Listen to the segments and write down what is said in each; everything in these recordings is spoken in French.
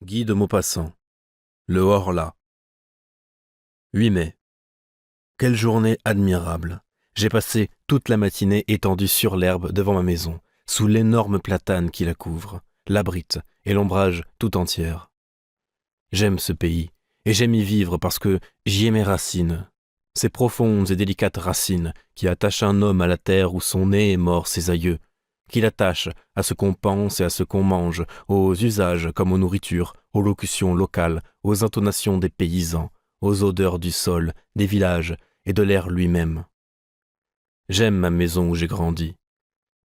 Guy de Maupassant. Le Horla. 8 mai. Quelle journée admirable. J'ai passé toute la matinée étendue sur l'herbe devant ma maison, sous l'énorme platane qui la couvre, l'abrite et l'ombrage tout entière. J'aime ce pays, et j'aime y vivre parce que j'y ai mes racines. Ces profondes et délicates racines qui attachent un homme à la terre où sont nés et morts ses aïeux, qui l'attachent à ce qu'on pense et à ce qu'on mange, aux usages comme aux nourritures, aux locutions locales, aux intonations des paysans, aux odeurs du sol, des villages et de l'air lui-même. J'aime ma maison où j'ai grandi.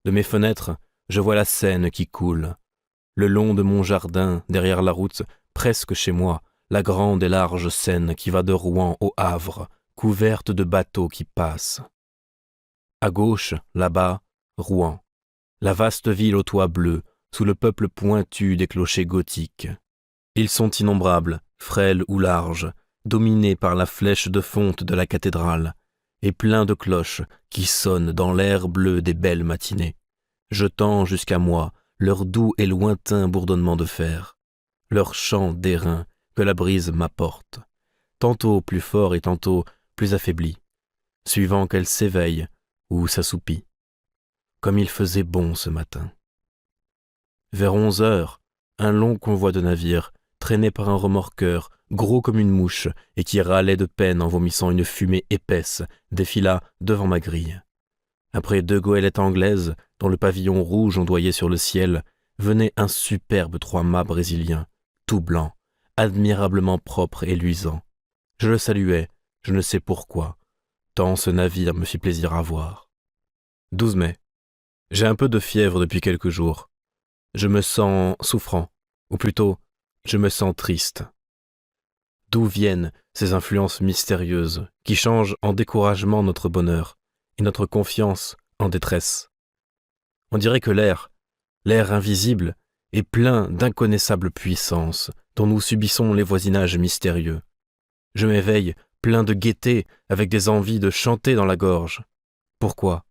De mes fenêtres, je vois la Seine qui coule. Le long de mon jardin, derrière la route, presque chez moi, la grande et large Seine qui va de Rouen au Havre, couverte de bateaux qui passent. À gauche, là-bas, Rouen, la vaste ville aux toits bleus, sous le peuple pointu des clochers gothiques. Ils sont innombrables, frêles ou larges, dominés par la flèche de fonte de la cathédrale, et pleins de cloches qui sonnent dans l'air bleu des belles matinées, jetant jusqu'à moi leur doux et lointain bourdonnement de fer, leur chant d'airain que la brise m'apporte, tantôt plus fort et tantôt plus affaibli, suivant qu'elle s'éveille ou s'assoupit. Comme il faisait bon ce matin. Vers 11 heures, un long convoi de navires, traîné par un remorqueur, gros comme une mouche, et qui râlait de peine en vomissant une fumée épaisse, défila devant ma grille. Après 2 goélettes anglaises, dont le pavillon rouge ondoyait sur le ciel, venait un superbe 3-mâts brésilien, tout blanc, admirablement propre et luisant. Je le saluai, je ne sais pourquoi, tant ce navire me fit plaisir à voir. 12 mai. J'ai un peu de fièvre depuis quelques jours. Je me sens souffrant, ou plutôt, je me sens triste. D'où viennent ces influences mystérieuses qui changent en découragement notre bonheur et notre confiance en détresse? On dirait que l'air invisible, est plein d'inconnaissables puissances dont nous subissons les voisinages mystérieux. Je m'éveille plein de gaieté avec des envies de chanter dans la gorge. Pourquoi ?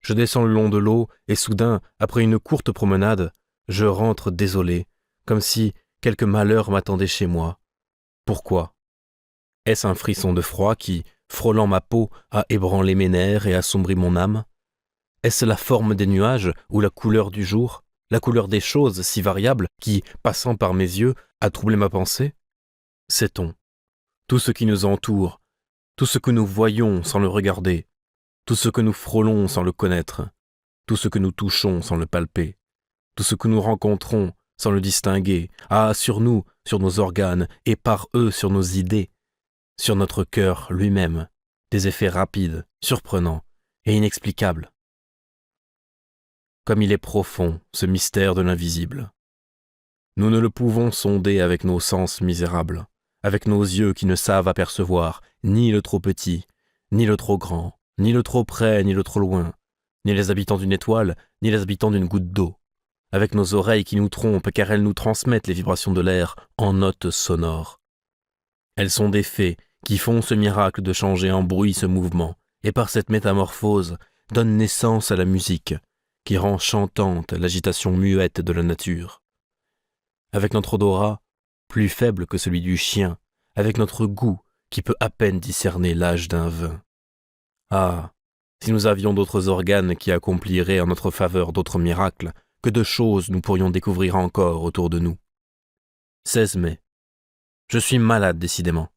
Je descends le long de l'eau et soudain, après une courte promenade, je rentre désolé, comme si quelque malheur m'attendait chez moi. Pourquoi ? Est-ce un frisson de froid qui, frôlant ma peau, a ébranlé mes nerfs et assombri mon âme ? Est-ce la forme des nuages ou la couleur du jour, la couleur des choses si variables qui, passant par mes yeux, a troublé ma pensée ? Sait-on ? Tout ce qui nous entoure, tout ce que nous voyons sans le regarder, tout ce que nous frôlons sans le connaître, tout ce que nous touchons sans le palper, tout ce que nous rencontrons sans le distinguer, a sur nous, sur nos organes, et par eux sur nos idées, sur notre cœur lui-même, des effets rapides, surprenants et inexplicables. Comme il est profond, ce mystère de l'invisible. Nous ne le pouvons sonder avec nos sens misérables, avec nos yeux qui ne savent apercevoir ni le trop petit, ni le trop grand, ni le trop près, ni le trop loin, ni les habitants d'une étoile, ni les habitants d'une goutte d'eau, avec nos oreilles qui nous trompent car elles nous transmettent les vibrations de l'air en notes sonores. Elles sont des fées qui font ce miracle de changer en bruit ce mouvement, et par cette métamorphose donnent naissance à la musique, qui rend chantante l'agitation muette de la nature. Avec notre odorat, plus faible que celui du chien, avec notre goût qui peut à peine discerner l'âge d'un vin. Ah, si nous avions d'autres organes qui accompliraient en notre faveur d'autres miracles, que de choses nous pourrions découvrir encore autour de nous. 16 mai. Je suis malade décidément.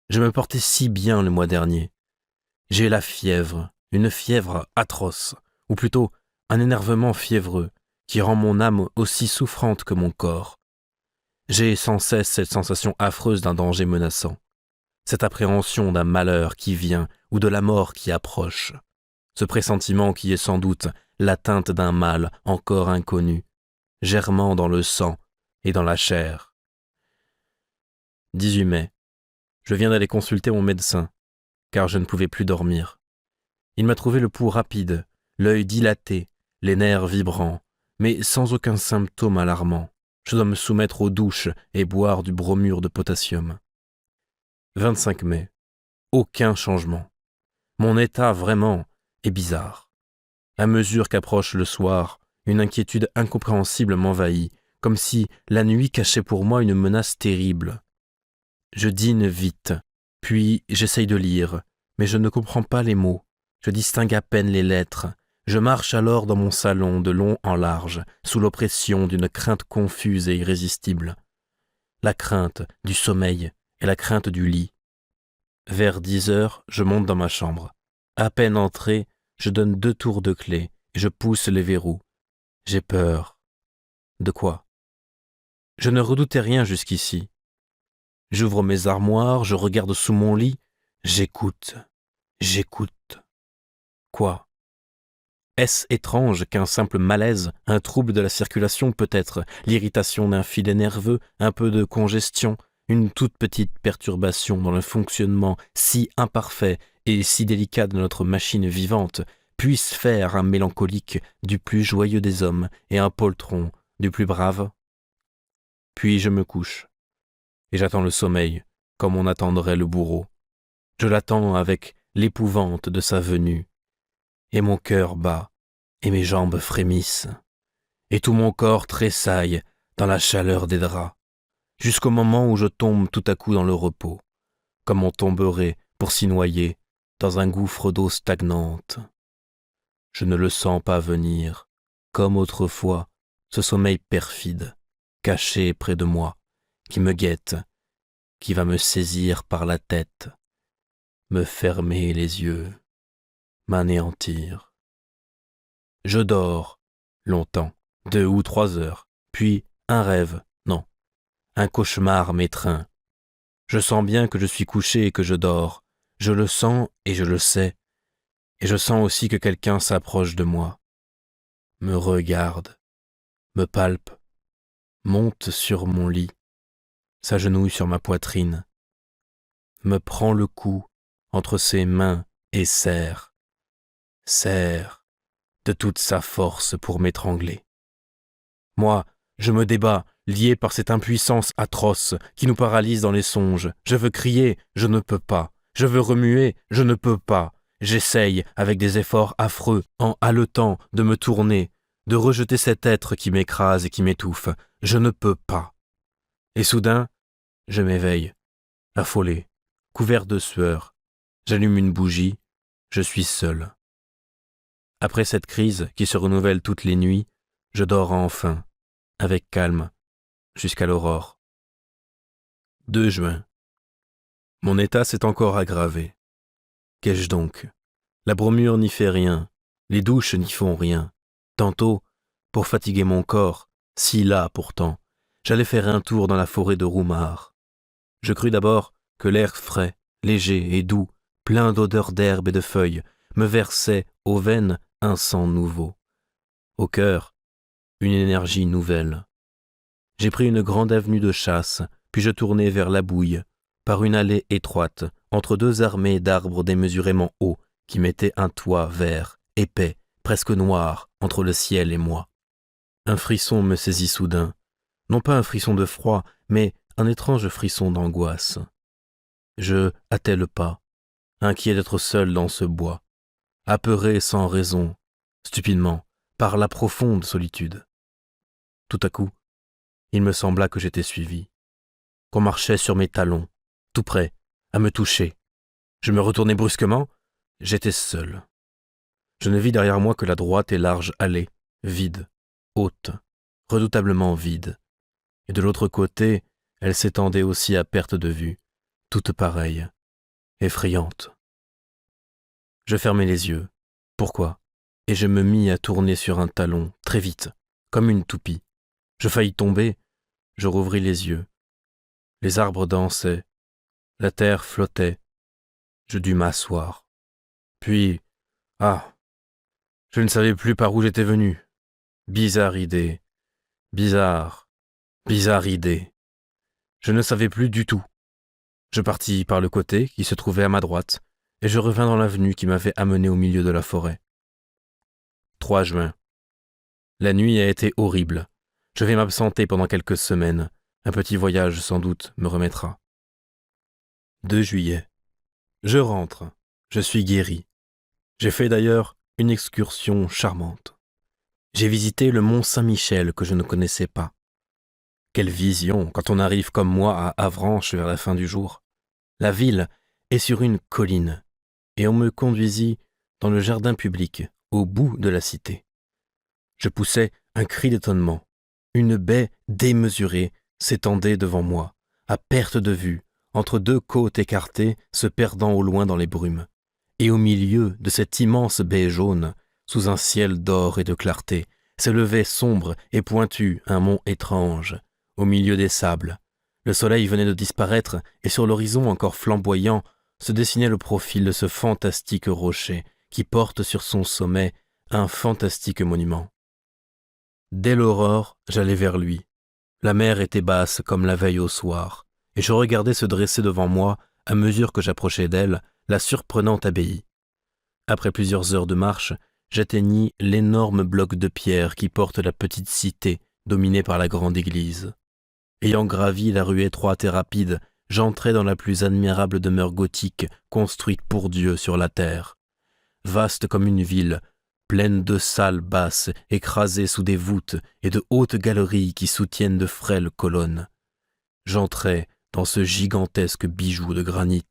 Je me portais si bien le mois dernier. J'ai la fièvre, une fièvre atroce, ou plutôt un énervement fiévreux, qui rend mon âme aussi souffrante que mon corps. J'ai sans cesse cette sensation affreuse d'un danger menaçant, cette appréhension d'un malheur qui vient ou de la mort qui approche, ce pressentiment qui est sans doute l'atteinte d'un mal encore inconnu, germant dans le sang et dans la chair. 18 mai. Je viens d'aller consulter mon médecin, car je ne pouvais plus dormir. Il m'a trouvé le pouls rapide, l'œil dilaté, les nerfs vibrants, mais sans aucun symptôme alarmant. Je dois me soumettre aux douches et boire du bromure de potassium. 25 mai. Aucun changement. Mon état, vraiment, est bizarre. À mesure qu'approche le soir, une inquiétude incompréhensible m'envahit, comme si la nuit cachait pour moi une menace terrible. Je dîne vite, puis j'essaye de lire, mais je ne comprends pas les mots, je distingue à peine les lettres. Je marche alors dans mon salon de long en large, sous l'oppression d'une crainte confuse et irrésistible. La crainte du sommeil et la crainte du lit. Vers 10 heures, je monte dans ma chambre. À peine entré, je donne 2 tours de clé et je pousse les verrous. J'ai peur. De quoi? Je ne redoutais rien jusqu'ici. J'ouvre mes armoires, je regarde sous mon lit. J'écoute. Quoi? Est-ce étrange qu'un simple malaise, un trouble de la circulation peut-être, l'irritation d'un filet nerveux, un peu de congestion, une toute petite perturbation dans le fonctionnement si imparfait et si délicat de notre machine vivante, puisse faire un mélancolique du plus joyeux des hommes et un poltron du plus brave? Puis je me couche, et j'attends le sommeil, comme on attendrait le bourreau. Je l'attends avec l'épouvante de sa venue, et mon cœur bat, et mes jambes frémissent, et tout mon corps tressaille dans la chaleur des draps, jusqu'au moment où je tombe tout à coup dans le repos, comme on tomberait pour s'y noyer dans un gouffre d'eau stagnante. Je ne le sens pas venir, comme autrefois, ce sommeil perfide, caché près de moi, qui me guette, qui va me saisir par la tête, me fermer les yeux, m'anéantir. Je dors, longtemps, 2 ou 3 heures, puis un rêve, non, un cauchemar m'étreint. Je sens bien que je suis couché et que je dors, je le sens et je le sais, et je sens aussi que quelqu'un s'approche de moi, me regarde, me palpe, monte sur mon lit, s'agenouille sur ma poitrine, me prend le cou entre ses mains et serre de toute sa force pour m'étrangler. Moi, je me débats, lié par cette impuissance atroce qui nous paralyse dans les songes. Je veux crier, je ne peux pas. Je veux remuer, je ne peux pas. J'essaye, avec des efforts affreux, en haletant, de me tourner, de rejeter cet être qui m'écrase et qui m'étouffe. Je ne peux pas. Et soudain, je m'éveille, affolé, couvert de sueur. J'allume une bougie, je suis seul. Après cette crise qui se renouvelle toutes les nuits, je dors enfin, avec calme, jusqu'à l'aurore. 2 juin. Mon état s'est encore aggravé. Qu'ai-je donc? La bromure n'y fait rien, les douches n'y font rien. Tantôt, pour fatiguer mon corps, si las pourtant, j'allais faire un tour dans la forêt de Roumare. Je crus d'abord que l'air frais, léger et doux, plein d'odeurs d'herbe et de feuilles, me versait aux veines un sang nouveau. Au cœur, une énergie nouvelle. J'ai pris une grande avenue de chasse, puis je tournai vers la Bouille, par une allée étroite, entre 2 armées d'arbres démesurément hauts, qui mettaient un toit vert, épais, presque noir, entre le ciel et moi. Un frisson me saisit soudain, non pas un frisson de froid, mais un étrange frisson d'angoisse. Je hâtai le pas, inquiet d'être seul dans ce bois, apeuré sans raison, stupidement, par la profonde solitude. Tout à coup, il me sembla que j'étais suivi, qu'on marchait sur mes talons, tout près, à me toucher. Je me retournai brusquement, j'étais seul. Je ne vis derrière moi que la droite et large allée, vide, haute, redoutablement vide. Et de l'autre côté, elle s'étendait aussi à perte de vue, toute pareille, effrayante. Je fermai les yeux. Pourquoi? Et je me mis à tourner sur un talon, très vite, comme une toupie. Je faillis tomber, je rouvris les yeux. Les arbres dansaient, la terre flottait. Je dus m'asseoir. Puis, je ne savais plus par où j'étais venu. Bizarre idée, bizarre idée. Je ne savais plus du tout. Je partis par le côté qui se trouvait à ma droite, et je revins dans l'avenue qui m'avait amené au milieu de la forêt. 3 juin. La nuit a été horrible. Je vais m'absenter pendant quelques semaines. Un petit voyage, sans doute, me remettra. 2 juillet. Je rentre. Je suis guéri. J'ai fait d'ailleurs une excursion charmante. J'ai visité le mont Saint-Michel que je ne connaissais pas. Quelle vision quand on arrive comme moi à Avranches vers la fin du jour. La ville est sur une colline, et on me conduisit dans le jardin public, au bout de la cité. Je poussai un cri d'étonnement. Une baie démesurée s'étendait devant moi, à perte de vue, entre deux côtes écartées se perdant au loin dans les brumes. Et au milieu de cette immense baie jaune, sous un ciel d'or et de clarté, s'élevait sombre et pointu un mont étrange, au milieu des sables. Le soleil venait de disparaître, et sur l'horizon encore flamboyant se dessinait le profil de ce fantastique rocher qui porte sur son sommet un fantastique monument. Dès l'aurore, j'allai vers lui. La mer était basse comme la veille au soir, et je regardais se dresser devant moi, à mesure que j'approchais d'elle, la surprenante abbaye. Après plusieurs heures de marche, j'atteignis l'énorme bloc de pierre qui porte la petite cité dominée par la grande église. Ayant gravi la rue étroite et rapide, j'entrai dans la plus admirable demeure gothique construite pour Dieu sur la terre. Vaste comme une ville, pleine de salles basses écrasées sous des voûtes et de hautes galeries qui soutiennent de frêles colonnes. J'entrai dans ce gigantesque bijou de granit,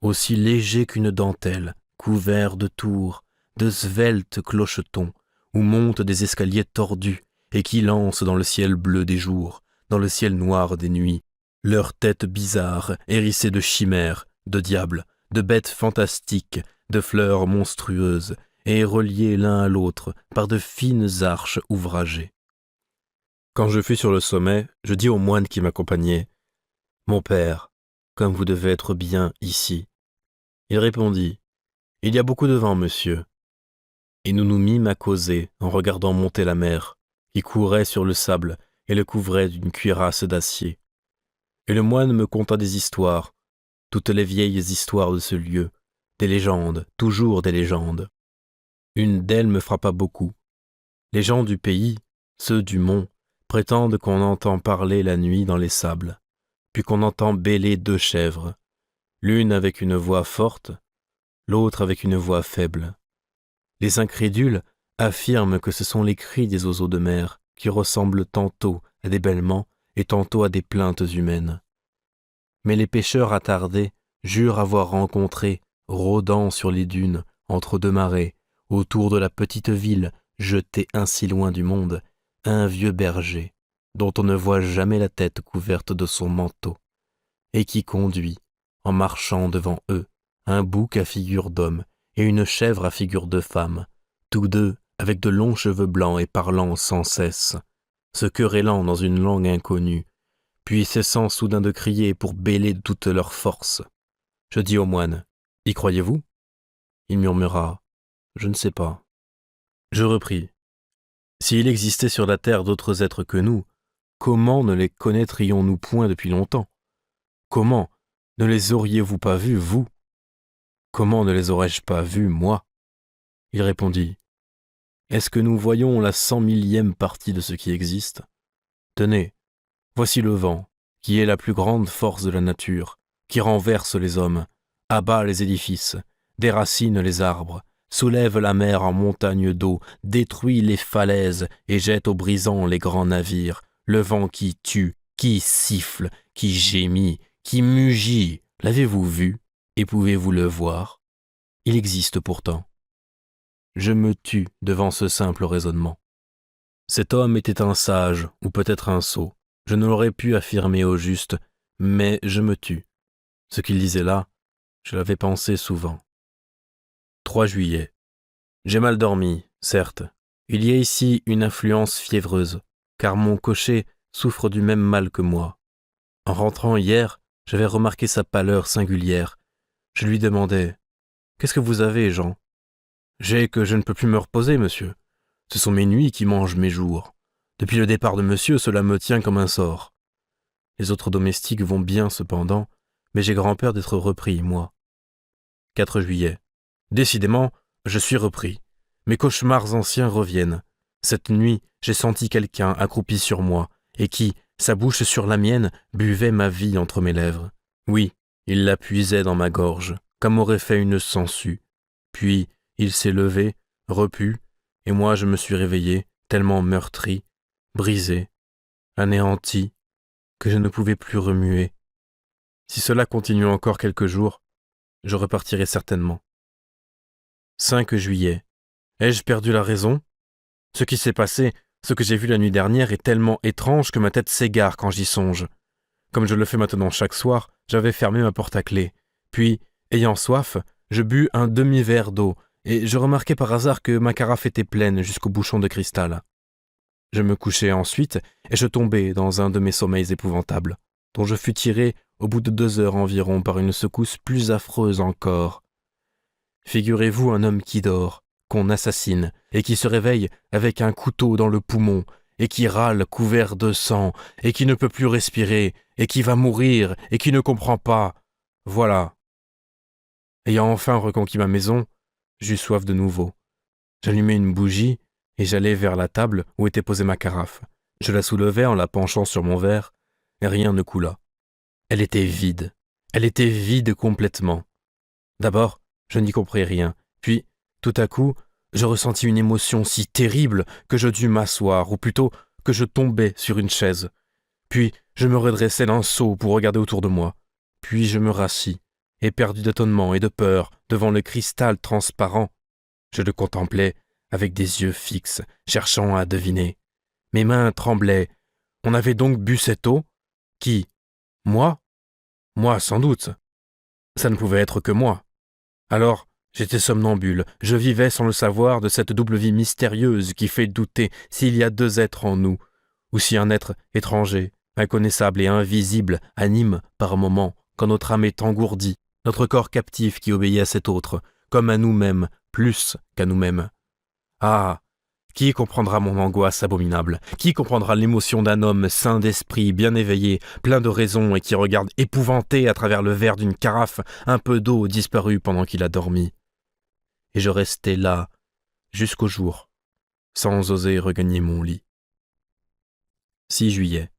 aussi léger qu'une dentelle, couvert de tours, de sveltes clochetons, où montent des escaliers tordus et qui lancent dans le ciel bleu des jours, dans le ciel noir des nuits, leurs têtes bizarres, hérissées de chimères, de diables, de bêtes fantastiques, de fleurs monstrueuses, et reliés l'un à l'autre par de fines arches ouvragées. Quand je fus sur le sommet, je dis au moine qui m'accompagnait, « Mon père, comme vous devez être bien ici. » Il répondit, « Il y a beaucoup de vent, monsieur. » Et nous nous mîmes à causer en regardant monter la mer, qui courait sur le sable et le couvrait d'une cuirasse d'acier. Et le moine me conta des histoires, toutes les vieilles histoires de ce lieu, des légendes, toujours des légendes. Une d'elles me frappa beaucoup. Les gens du pays, ceux du mont, prétendent qu'on entend parler la nuit dans les sables, puis qu'on entend bêler deux chèvres, l'une avec une voix forte, l'autre avec une voix faible. Les incrédules affirment que ce sont les cris des oiseaux de mer qui ressemblent tantôt à des bêlements et tantôt à des plaintes humaines. Mais les pêcheurs attardés jurent avoir rencontré, rôdant sur les dunes, entre deux marées, autour de la petite ville jetée ainsi loin du monde, un vieux berger, dont on ne voit jamais la tête couverte de son manteau, et qui conduit, en marchant devant eux, un bouc à figure d'homme et une chèvre à figure de femme, tous deux avec de longs cheveux blancs et parlant sans cesse, se querellant dans une langue inconnue, puis cessant soudain de crier pour bêler de toute leur force. Je dis au moine, « Y croyez-vous » Il murmura, « Je ne sais pas. » Je repris, « S'il existait sur la terre d'autres êtres que nous, comment ne les connaîtrions-nous point depuis longtemps? Comment ne les auriez-vous pas vus, vous? Comment ne les aurais-je pas vus, moi ?» Il répondit, « Est-ce que nous voyons la 100 000e partie de ce qui existe? Tenez, voici le vent, qui est la plus grande force de la nature, qui renverse les hommes, abat les édifices, déracine les arbres, soulève la mer en montagne d'eau, détruit les falaises et jette aux brisants les grands navires, le vent qui tue, qui siffle, qui gémit, qui mugit. L'avez-vous vu et pouvez-vous le voir? Il existe pourtant. » Je me tus devant ce simple raisonnement. Cet homme était un sage ou peut-être un sot. Je ne l'aurais pu affirmer au juste, mais je me tus. Ce qu'il disait là, je l'avais pensé souvent. 3 juillet. J'ai mal dormi, certes. Il y a ici une influence fiévreuse, car mon cocher souffre du même mal que moi. En rentrant hier, j'avais remarqué sa pâleur singulière. Je lui demandai, « Qu'est-ce que vous avez, Jean ?»« J'ai que je ne peux plus me reposer, monsieur. Ce sont mes nuits qui mangent mes jours. Depuis le départ de monsieur, cela me tient comme un sort. Les autres domestiques vont bien cependant, mais j'ai grand-peur d'être repris, moi. 4 juillet. Décidément, je suis repris. Mes cauchemars anciens reviennent. Cette nuit, j'ai senti quelqu'un accroupi sur moi, et qui, sa bouche sur la mienne, buvait ma vie entre mes lèvres. Oui, il la puisait dans ma gorge, comme aurait fait une sangsue. Puis, il s'est levé, repu, et moi je me suis réveillé, tellement meurtri, brisé, anéanti, que je ne pouvais plus remuer. Si cela continue encore quelques jours, je repartirai certainement. 5 juillet. Ai-je perdu la raison? Ce qui s'est passé, ce que j'ai vu la nuit dernière est tellement étrange que ma tête s'égare quand j'y songe. Comme je le fais maintenant chaque soir, j'avais fermé ma porte à clé. Puis, ayant soif, je bus un demi-verre d'eau, et je remarquai par hasard que ma carafe était pleine jusqu'au bouchon de cristal. Je me couchai ensuite, et je tombai dans un de mes sommeils épouvantables, dont je fus tiré au bout de 2 heures environ par une secousse plus affreuse encore. Figurez-vous un homme qui dort, qu'on assassine, et qui se réveille avec un couteau dans le poumon, et qui râle couvert de sang, et qui ne peut plus respirer, et qui va mourir, et qui ne comprend pas. Voilà. Ayant enfin reconquis ma maison, j'eus soif de nouveau. J'allumai une bougie, et j'allai vers la table où était posée ma carafe. Je la soulevai en la penchant sur mon verre, et rien ne coula. Elle était vide. Elle était vide complètement. D'abord, je n'y compris rien, puis, tout à coup, je ressentis une émotion si terrible que je dus m'asseoir, ou plutôt que je tombai sur une chaise. Puis je me redressai d'un saut pour regarder autour de moi. Puis je me rassis, éperdu d'étonnement et de peur devant le cristal transparent. Je le contemplais avec des yeux fixes, cherchant à deviner. Mes mains tremblaient. On avait donc bu cette eau? Qui? Moi? Moi, sans doute. Ça ne pouvait être que moi. Alors, j'étais somnambule, je vivais sans le savoir de cette double vie mystérieuse qui fait douter s'il y a 2 êtres en nous, ou si un être étranger, inconnaissable et invisible anime par moments, quand notre âme est engourdie, notre corps captif qui obéit à cet autre, comme à nous-mêmes, plus qu'à nous-mêmes. Ah! Qui comprendra mon angoisse abominable? Qui comprendra l'émotion d'un homme sain d'esprit, bien éveillé, plein de raison et qui regarde épouvanté à travers le verre d'une carafe un peu d'eau disparue pendant qu'il a dormi? Et je restai là, jusqu'au jour, sans oser regagner mon lit. 6 juillet.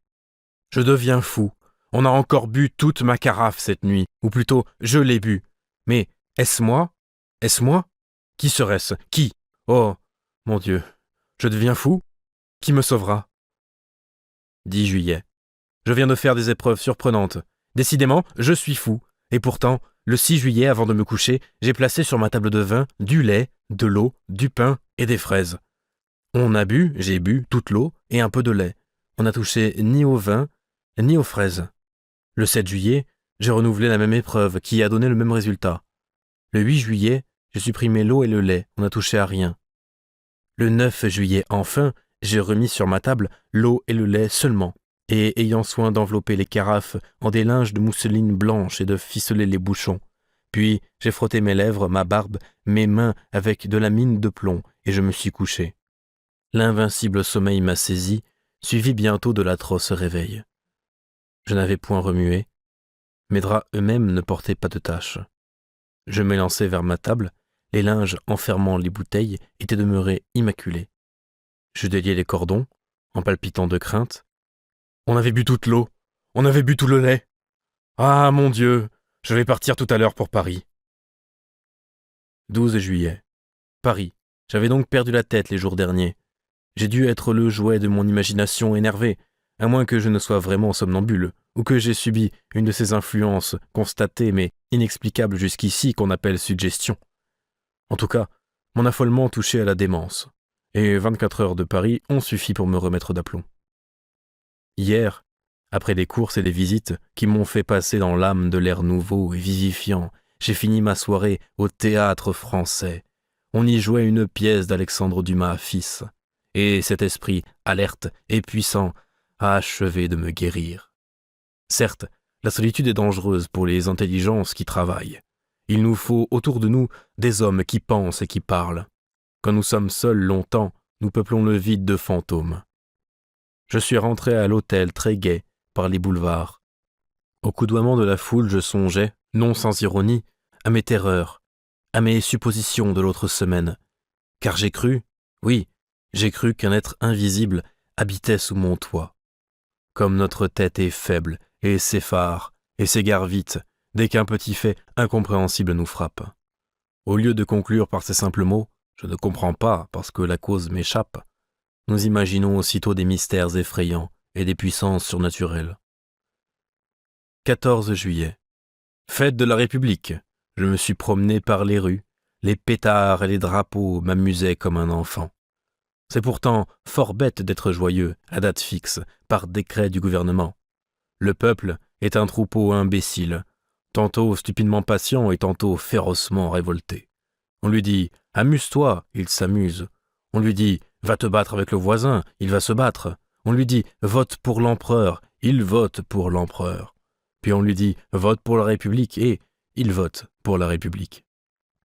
Je deviens fou. On a encore bu toute ma carafe cette nuit, ou plutôt, je l'ai bu. Mais est-ce moi? Est-ce moi? Qui serait-ce? Qui? Oh, mon Dieu! Je deviens fou? Qui me sauvera? 10 juillet. Je viens de faire des épreuves surprenantes. Décidément, je suis fou. Et pourtant, le 6 juillet, avant de me coucher, j'ai placé sur ma table de vin du lait, de l'eau, du pain et des fraises. On a bu, j'ai bu, toute l'eau et un peu de lait. On n'a touché ni au vin, ni aux fraises. Le 7 juillet, j'ai renouvelé la même épreuve qui a donné le même résultat. Le 8 juillet, j'ai supprimé l'eau et le lait. On n'a touché à rien. Le 9 juillet, enfin, j'ai remis sur ma table l'eau et le lait seulement, et ayant soin d'envelopper les carafes en des linges de mousseline blanche et de ficeler les bouchons. Puis j'ai frotté mes lèvres, ma barbe, mes mains avec de la mine de plomb, et je me suis couché. L'invincible sommeil m'a saisi, suivi bientôt de l'atroce réveil. Je n'avais point remué. Mes draps eux-mêmes ne portaient pas de taches. Je m'élançai vers ma table. Les linges enfermant les bouteilles étaient demeurés immaculés. Je déliai les cordons, en palpitant de crainte. On avait bu toute l'eau, on avait bu tout le lait. Ah, mon Dieu, je vais partir tout à l'heure pour Paris. 12 juillet. Paris. J'avais donc perdu la tête les jours derniers. J'ai dû être le jouet de mon imagination énervée, à moins que je ne sois vraiment somnambule, ou que j'ai subi une de ces influences constatées mais inexplicables jusqu'ici qu'on appelle suggestion. En tout cas, mon affolement touchait à la démence, et 24 heures de Paris ont suffi pour me remettre d'aplomb. Hier, après les courses et les visites qui m'ont fait passer dans l'âme de l'air nouveau et vivifiant, j'ai fini ma soirée au Théâtre Français. On y jouait une pièce d'Alexandre Dumas fils, et cet esprit alerte et puissant a achevé de me guérir. Certes, la solitude est dangereuse pour les intelligences qui travaillent. Il nous faut autour de nous des hommes qui pensent et qui parlent. Quand nous sommes seuls longtemps, nous peuplons le vide de fantômes. Je suis rentré à l'hôtel très gai par les boulevards. Au coudoiement de la foule, je songeais, non sans ironie, à mes terreurs, à mes suppositions de l'autre semaine. Car j'ai cru, oui, j'ai cru qu'un être invisible habitait sous mon toit. Comme notre tête est faible et s'effare et s'égare vite, dès qu'un petit fait incompréhensible nous frappe. Au lieu de conclure par ces simples mots, je ne comprends pas parce que la cause m'échappe, nous imaginons aussitôt des mystères effrayants et des puissances surnaturelles. 14 juillet. Fête de la République. Je me suis promené par les rues. Les pétards et les drapeaux m'amusaient comme un enfant. C'est pourtant fort bête d'être joyeux, à date fixe, par décret du gouvernement. Le peuple est un troupeau imbécile, tantôt stupidement patient et tantôt férocement révolté. On lui dit « Amuse-toi », il s'amuse. On lui dit « Va te battre avec le voisin », il va se battre. On lui dit « Vote pour l'empereur », il vote pour l'empereur. Puis on lui dit « Vote pour la République » et il vote pour la République.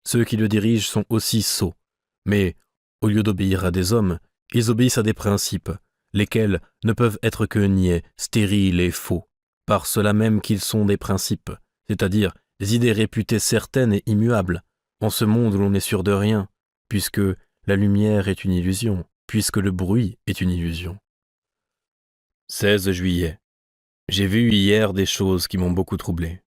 Ceux qui le dirigent sont aussi sots, mais au lieu d'obéir à des hommes, ils obéissent à des principes, lesquels ne peuvent être que niais, stériles et faux, par cela même qu'ils sont des principes, c'est-à-dire des idées réputées certaines et immuables, en ce monde où l'on n'est sûr de rien, puisque la lumière est une illusion, puisque le bruit est une illusion. 16 juillet. J'ai vu hier des choses qui m'ont beaucoup troublé.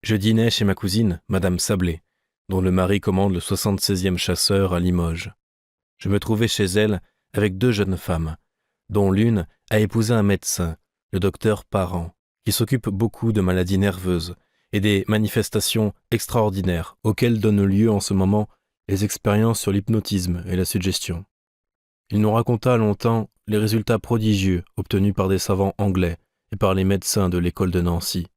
Je dînais chez ma cousine, Madame Sablé, dont le mari commande le 76e chasseur à Limoges. Je me trouvais chez elle avec 2 jeunes femmes, dont l'une a épousé un médecin, le docteur Parent, qui s'occupe beaucoup de maladies nerveuses et des manifestations extraordinaires auxquelles donnent lieu en ce moment les expériences sur l'hypnotisme et la suggestion. Il nous raconta longtemps les résultats prodigieux obtenus par des savants anglais et par les médecins de l'école de Nancy.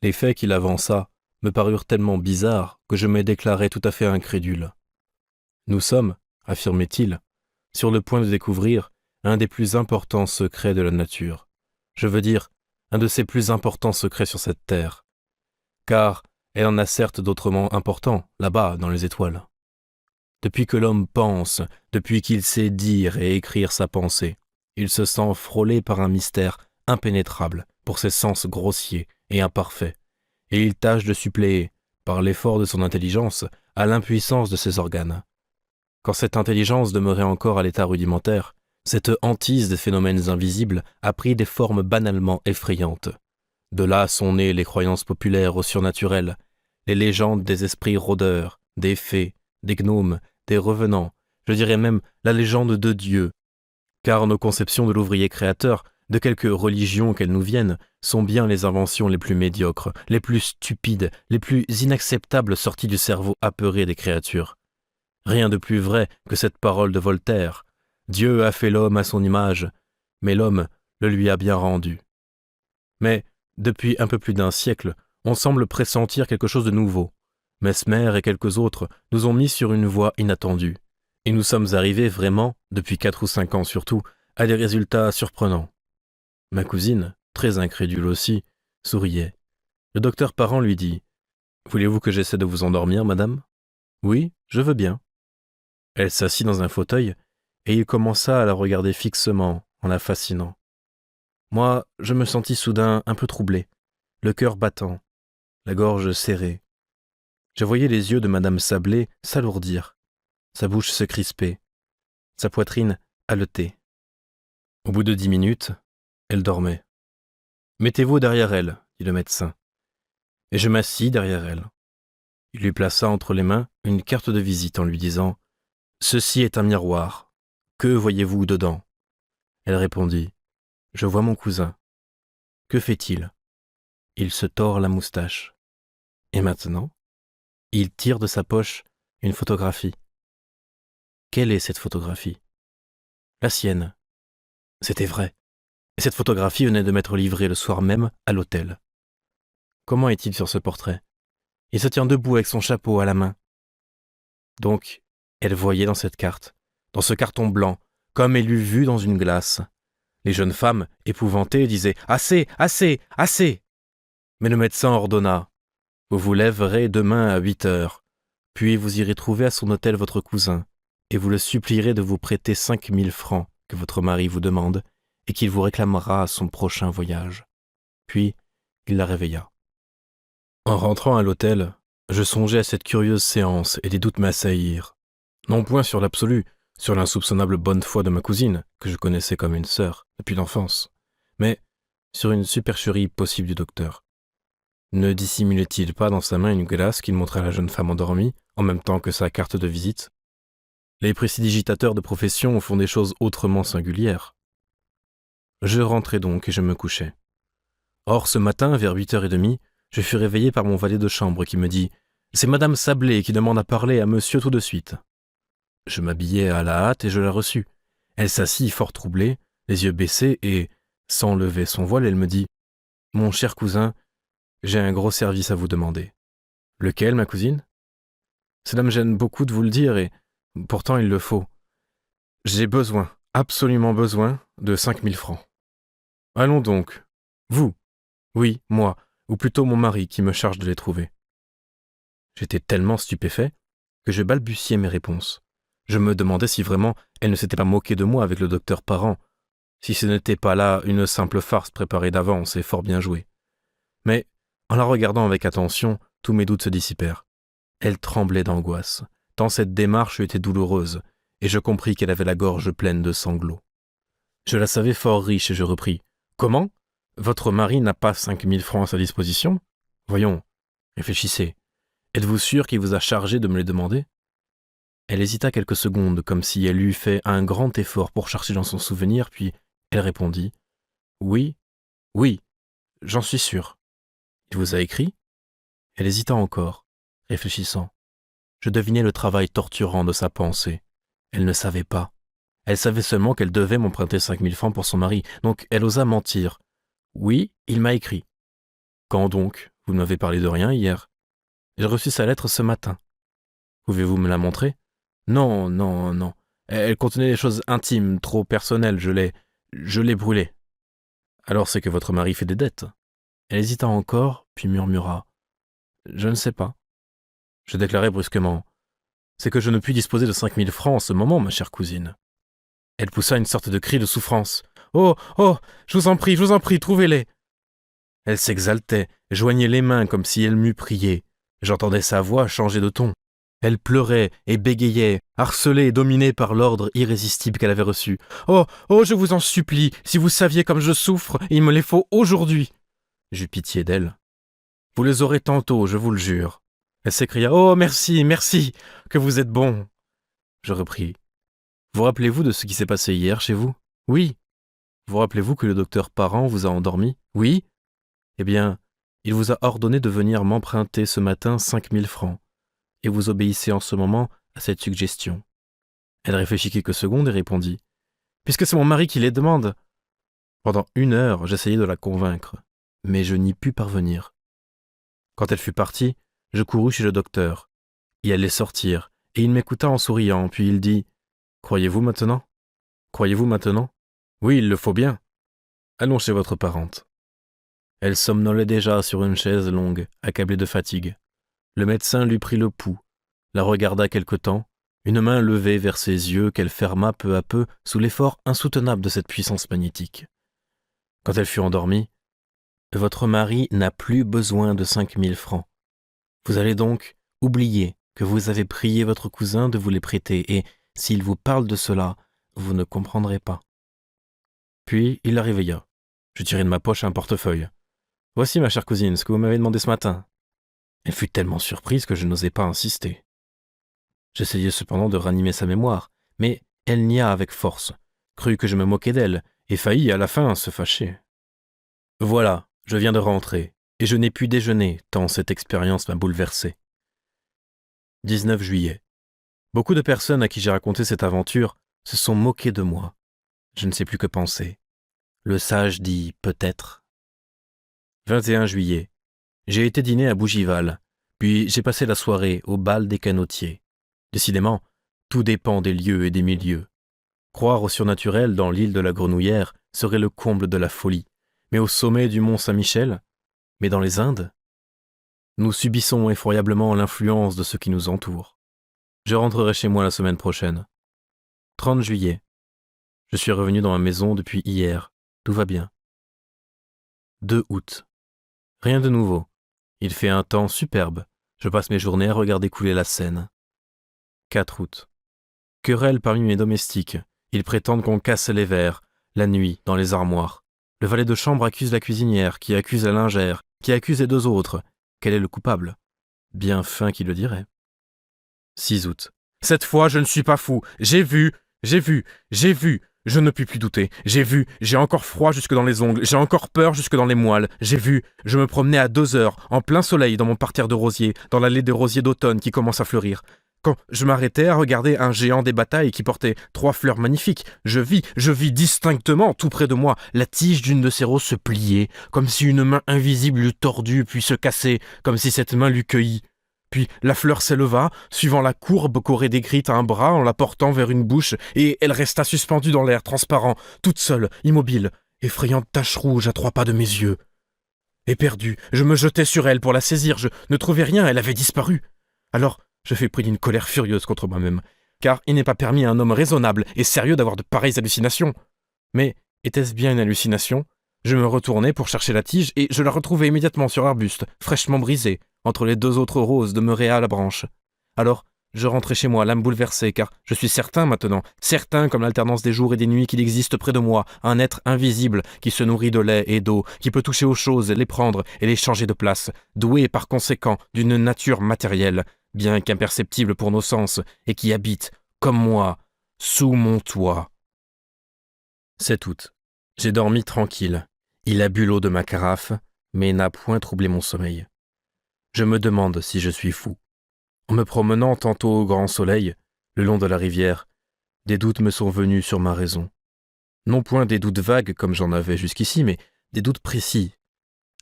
Les faits qu'il avança me parurent tellement bizarres que je me déclarai tout à fait incrédule. Nous sommes, affirmait-il, sur le point de découvrir un des plus importants secrets de la nature. Je veux dire, un de ses plus importants secrets sur cette terre. Car elle en a certes d'autrement importants, là-bas, dans les étoiles. Depuis que l'homme pense, depuis qu'il sait dire et écrire sa pensée, il se sent frôlé par un mystère impénétrable pour ses sens grossiers et imparfaits, et il tâche de suppléer, par l'effort de son intelligence, à l'impuissance de ses organes. Quand cette intelligence demeurait encore à l'état rudimentaire, cette hantise des phénomènes invisibles a pris des formes banalement effrayantes. De là sont nées les croyances populaires au surnaturel, les légendes des esprits rôdeurs, des fées, des gnomes, des revenants, je dirais même la légende de Dieu, car nos conceptions de l'ouvrier créateur, de quelque religion qu'elles nous viennent, sont bien les inventions les plus médiocres, les plus stupides, les plus inacceptables sorties du cerveau apeuré des créatures. Rien de plus vrai que cette parole de Voltaire. Dieu a fait l'homme à son image, mais l'homme le lui a bien rendu. Mais, depuis un peu plus d'un siècle, on semble pressentir quelque chose de nouveau. Mesmer et quelques autres nous ont mis sur une voie inattendue, et nous sommes arrivés vraiment, depuis 4 ou 5 ans surtout, à des résultats surprenants. Ma cousine, très incrédule aussi, souriait. Le docteur Parent lui dit « Voulez-vous que j'essaie de vous endormir, madame ?»« Oui, je veux bien. » Elle s'assit dans un fauteuil, et il commença à la regarder fixement, en la fascinant. Moi, je me sentis soudain un peu troublé, le cœur battant, la gorge serrée. Je voyais les yeux de madame Sablé s'alourdir, sa bouche se crisper, sa poitrine haleter. Au bout de 10 minutes, elle dormait. « Mettez-vous derrière elle, » dit le médecin. Et je m'assis derrière elle. Il lui plaça entre les mains une carte de visite en lui disant « Ceci est un miroir. Que voyez-vous dedans ?» Elle répondit « Je vois mon cousin. Que fait-il ? Il se tord la moustache. Et maintenant ? Il tire de sa poche une photographie. Quelle est cette photographie ? La sienne. C'était vrai. Et cette photographie venait de m'être livrée le soir même à l'hôtel. Comment est-il sur ce portrait ? Il se tient debout avec son chapeau à la main. Donc, elle voyait dans cette carte, dans ce carton blanc, comme elle eût vu dans une glace. Les jeunes femmes, épouvantées, disaient « Assez, assez, assez !» Mais le médecin ordonna « Vous vous lèverez demain à 8 heures, puis vous irez trouver à son hôtel votre cousin, et vous le supplierez de vous prêter 5 000 francs que votre mari vous demande, et qu'il vous réclamera à son prochain voyage. » Puis, il la réveilla. En rentrant à l'hôtel, je songeais à cette curieuse séance et des doutes m'assaillirent. Non point sur l'absolu, sur l'insoupçonnable bonne foi de ma cousine, que je connaissais comme une sœur depuis l'enfance, mais sur une supercherie possible du docteur. Ne dissimulait-il pas dans sa main une glace qu'il montrait à la jeune femme endormie, en même temps que sa carte de visite ? Les prestidigitateurs de profession font des choses autrement singulières. Je rentrai donc et je me couchai. Or, ce matin, vers 8h30, je fus réveillé par mon valet de chambre qui me dit « C'est Madame Sablé qui demande à parler à monsieur tout de suite. » Je m'habillai à la hâte et je la reçus. Elle s'assit fort troublée, les yeux baissés, et, sans lever son voile, elle me dit « Mon cher cousin, j'ai un gros service à vous demander. »« Lequel, ma cousine ?»« Cela me gêne beaucoup de vous le dire, et pourtant il le faut. J'ai besoin, absolument besoin, de 5000 francs. »« Allons donc. Vous ? » ?»« Oui, moi, ou plutôt mon mari qui me charge de les trouver. » J'étais tellement stupéfait que je balbutiai mes réponses. Je me demandais si vraiment elle ne s'était pas moquée de moi avec le docteur Parent, si ce n'était pas là une simple farce préparée d'avance et fort bien jouée. Mais, en la regardant avec attention, tous mes doutes se dissipèrent. Elle tremblait d'angoisse, tant cette démarche était douloureuse, et je compris qu'elle avait la gorge pleine de sanglots. Je la savais fort riche et je repris « Comment ? Votre mari n'a pas 5000 francs à sa disposition ? Voyons, réfléchissez. Êtes-vous sûr qu'il vous a chargé de me les demander ?» Elle hésita quelques secondes, comme si elle eût fait un grand effort pour chercher dans son souvenir, puis elle répondit « Oui, oui, j'en suis sûr. » « Il vous a écrit ?» Elle hésita encore, réfléchissant. Je devinais le travail torturant de sa pensée. Elle ne savait pas. Elle savait seulement qu'elle devait m'emprunter 5000 francs pour son mari, donc elle osa mentir. « Oui, il m'a écrit. »« Quand donc ? Vous ne m'avez parlé de rien hier. »« J'ai reçu sa lettre ce matin. »« Pouvez-vous me la montrer ?»« Non, non, non. Elle contenait des choses intimes, trop personnelles, je l'ai brûlée. »« Alors c'est que votre mari fait des dettes. » Elle hésita encore, puis murmura « Je ne sais pas. » Je déclarai brusquement « C'est que je ne puis disposer de 5000 francs en ce moment, ma chère cousine. » Elle poussa une sorte de cri de souffrance. « Oh, oh, je vous en prie, trouvez-les !» Elle s'exaltait, joignait les mains comme si elle m'eût prié. J'entendais sa voix changer de ton. Elle pleurait et bégayait, harcelée et dominée par l'ordre irrésistible qu'elle avait reçu. « Oh, oh, je vous en supplie, si vous saviez comme je souffre, il me les faut aujourd'hui !» J'eus pitié d'elle. « Vous les aurez tantôt, je vous le jure. » Elle s'écria « Oh, merci, merci, que vous êtes bon !» Je repris « Vous rappelez-vous de ce qui s'est passé hier chez vous ?»« Oui. »« Vous rappelez-vous que le docteur Parent vous a endormi ?»« Oui. »« Eh bien, il vous a ordonné de venir m'emprunter ce matin 5000 francs, et vous obéissez en ce moment à cette suggestion. » Elle réfléchit quelques secondes et répondit « Puisque c'est mon mari qui les demande. » Pendant 1 heure, j'essayai de la convaincre, mais je n'y pus parvenir. Quand elle fut partie, je courus chez le docteur. Il allait sortir, et il m'écouta en souriant, puis il dit « Croyez-vous maintenant ? Oui, il le faut bien. Allons chez votre parente. » Elle somnolait déjà sur une chaise longue, accablée de fatigue. Le médecin lui prit le pouls, la regarda quelque temps, une main levée vers ses yeux qu'elle ferma peu à peu sous l'effort insoutenable de cette puissance magnétique. Quand elle fut endormie, « Votre mari n'a plus besoin de 5000 francs. Vous allez donc oublier que vous avez prié votre cousin de vous les prêter et, s'il vous parle de cela, vous ne comprendrez pas. » Puis il la réveilla. Je tirai de ma poche un portefeuille. « Voici, ma chère cousine, ce que vous m'avez demandé ce matin. » Elle fut tellement surprise que je n'osai pas insister. J'essayai cependant de ranimer sa mémoire, mais elle nia avec force, crut que je me moquais d'elle, et faillit à la fin se fâcher. Voilà, je viens de rentrer, et je n'ai pu déjeuner, tant cette expérience m'a bouleversé. 19 juillet. Beaucoup de personnes à qui j'ai raconté cette aventure se sont moquées de moi. Je ne sais plus que penser. Le sage dit peut-être. 21 juillet. J'ai été dîner à Bougival, puis j'ai passé la soirée au bal des canotiers. Décidément, tout dépend des lieux et des milieux. Croire au surnaturel dans l'île de la Grenouillère serait le comble de la folie, mais au sommet du mont Saint-Michel, mais dans les Indes, nous subissons effroyablement l'influence de ce qui nous entoure. Je rentrerai chez moi la semaine prochaine. 30 juillet. Je suis revenu dans ma maison depuis hier. Tout va bien. 2 août. Rien de nouveau. Il fait un temps superbe. Je passe mes journées à regarder couler la Seine. 4 août. Querelle parmi mes domestiques. Ils prétendent qu'on casse les verres, la nuit, dans les armoires. Le valet de chambre accuse la cuisinière, qui accuse la lingère, qui accuse les 2 autres. Quel est le coupable ? Bien fin qui le dirait. 6 août. Cette fois, je ne suis pas fou. J'ai vu. Je ne puis plus douter. J'ai vu, j'ai encore froid jusque dans les ongles, j'ai encore peur jusque dans les moelles. J'ai vu, je me promenais à 2 heures, en plein soleil, dans mon parterre de rosiers, dans l'allée des rosiers d'automne qui commence à fleurir. Quand je m'arrêtais à regarder un géant des batailles qui portait 3 fleurs magnifiques, je vis distinctement, tout près de moi, la tige d'une de ces roses se plier, comme si une main invisible l'eût tordue puis se casser, comme si cette main l'eût cueillie. Puis la fleur s'éleva, suivant la courbe qu'aurait décrite un bras en la portant vers une bouche, et elle resta suspendue dans l'air transparent, toute seule, immobile, effrayante tache rouge à 3 pas de mes yeux. Éperdu, je me jetai sur elle pour la saisir, je ne trouvais rien, elle avait disparu. Alors, je fus pris d'une colère furieuse contre moi-même, car il n'est pas permis à un homme raisonnable et sérieux d'avoir de pareilles hallucinations. Mais était-ce bien une hallucination ? Je me retournai pour chercher la tige, et je la retrouvai immédiatement sur l'arbuste, fraîchement brisée, entre les 2 autres roses demeurées à la branche. Alors, je rentrai chez moi, l'âme bouleversée, car je suis certain maintenant, certain comme l'alternance des jours et des nuits qu'il existe près de moi, un être invisible qui se nourrit de lait et d'eau, qui peut toucher aux choses, les prendre et les changer de place, doué par conséquent d'une nature matérielle, bien qu'imperceptible pour nos sens, et qui habite, comme moi, sous mon toit. 7 août. J'ai dormi tranquille. Il a bu l'eau de ma carafe, mais n'a point troublé mon sommeil. Je me demande si je suis fou. En me promenant tantôt au grand soleil, le long de la rivière, des doutes me sont venus sur ma raison. Non point des doutes vagues comme j'en avais jusqu'ici, mais des doutes précis,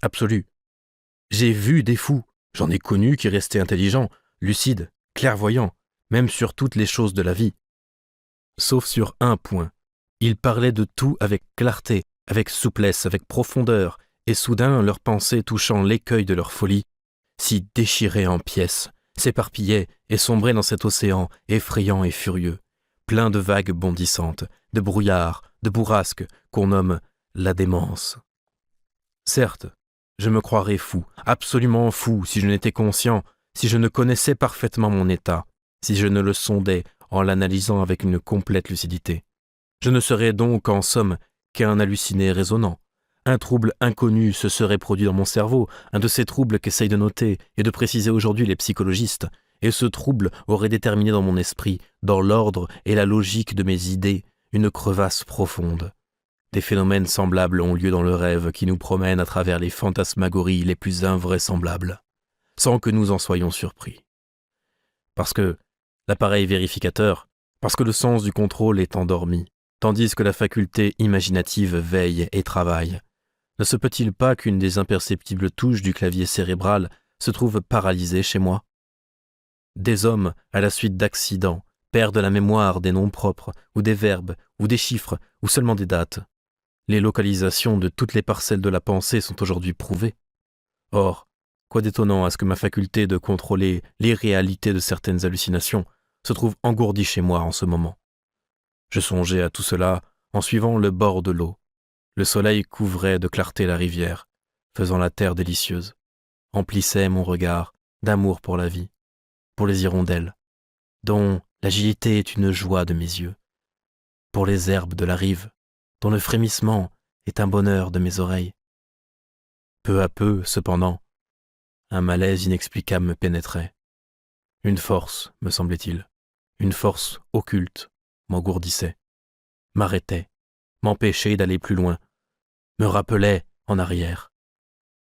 absolus. J'ai vu des fous, j'en ai connu qui restaient intelligents, lucides, clairvoyants, même sur toutes les choses de la vie. Sauf sur un point. Ils parlaient de tout avec clarté, avec souplesse, avec profondeur, et soudain leurs pensées touchant l'écueil de leur folie, s'y déchiraient en pièces, s'éparpillaient et sombraient dans cet océan effrayant et furieux, plein de vagues bondissantes, de brouillards, de bourrasques qu'on nomme la démence. Certes, je me croirais fou, absolument fou, si je n'étais conscient, si je ne connaissais parfaitement mon état, si je ne le sondais en l'analysant avec une complète lucidité. Je ne serais donc, en somme, qu'un halluciné raisonnant. Un trouble inconnu se serait produit dans mon cerveau, un de ces troubles qu'essayent de noter et de préciser aujourd'hui les psychologistes, et ce trouble aurait déterminé dans mon esprit, dans l'ordre et la logique de mes idées, une crevasse profonde. Des phénomènes semblables ont lieu dans le rêve qui nous promène à travers les fantasmagories les plus invraisemblables, sans que nous en soyons surpris. Parce que l'appareil vérificateur, parce que le sens du contrôle est endormi, tandis que la faculté imaginative veille et travaille. Ne se peut-il pas qu'une des imperceptibles touches du clavier cérébral se trouve paralysée chez moi ? Des hommes, à la suite d'accidents, perdent la mémoire des noms propres, ou des verbes, ou des chiffres, ou seulement des dates. Les localisations de toutes les parcelles de la pensée sont aujourd'hui prouvées. Or, quoi d'étonnant à ce que ma faculté de contrôler l'irréalité de certaines hallucinations se trouve engourdie chez moi en ce moment. Je songeais à tout cela en suivant le bord de l'eau. Le soleil couvrait de clarté la rivière, faisant la terre délicieuse, emplissait mon regard d'amour pour la vie, pour les hirondelles, dont l'agilité est une joie de mes yeux, pour les herbes de la rive, dont le frémissement est un bonheur de mes oreilles. Peu à peu, cependant, un malaise inexplicable me pénétrait. Une force, me semblait-il, une force occulte, m'engourdissait, m'arrêtait, m'empêchait d'aller plus loin, me rappelait en arrière.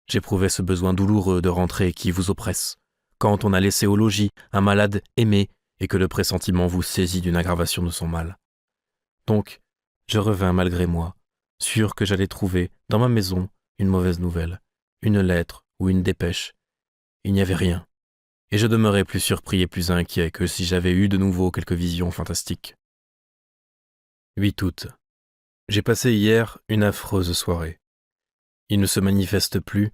J'éprouvais ce besoin douloureux de rentrer qui vous oppresse, quand on a laissé au logis un malade aimé et que le pressentiment vous saisit d'une aggravation de son mal. Donc, je revins malgré moi, sûr que j'allais trouver, dans ma maison, une mauvaise nouvelle, une lettre ou une dépêche. Il n'y avait rien, et je demeurais plus surpris et plus inquiet que si j'avais eu de nouveau quelques visions fantastiques. 8 août. J'ai passé hier une affreuse soirée. Il ne se manifeste plus,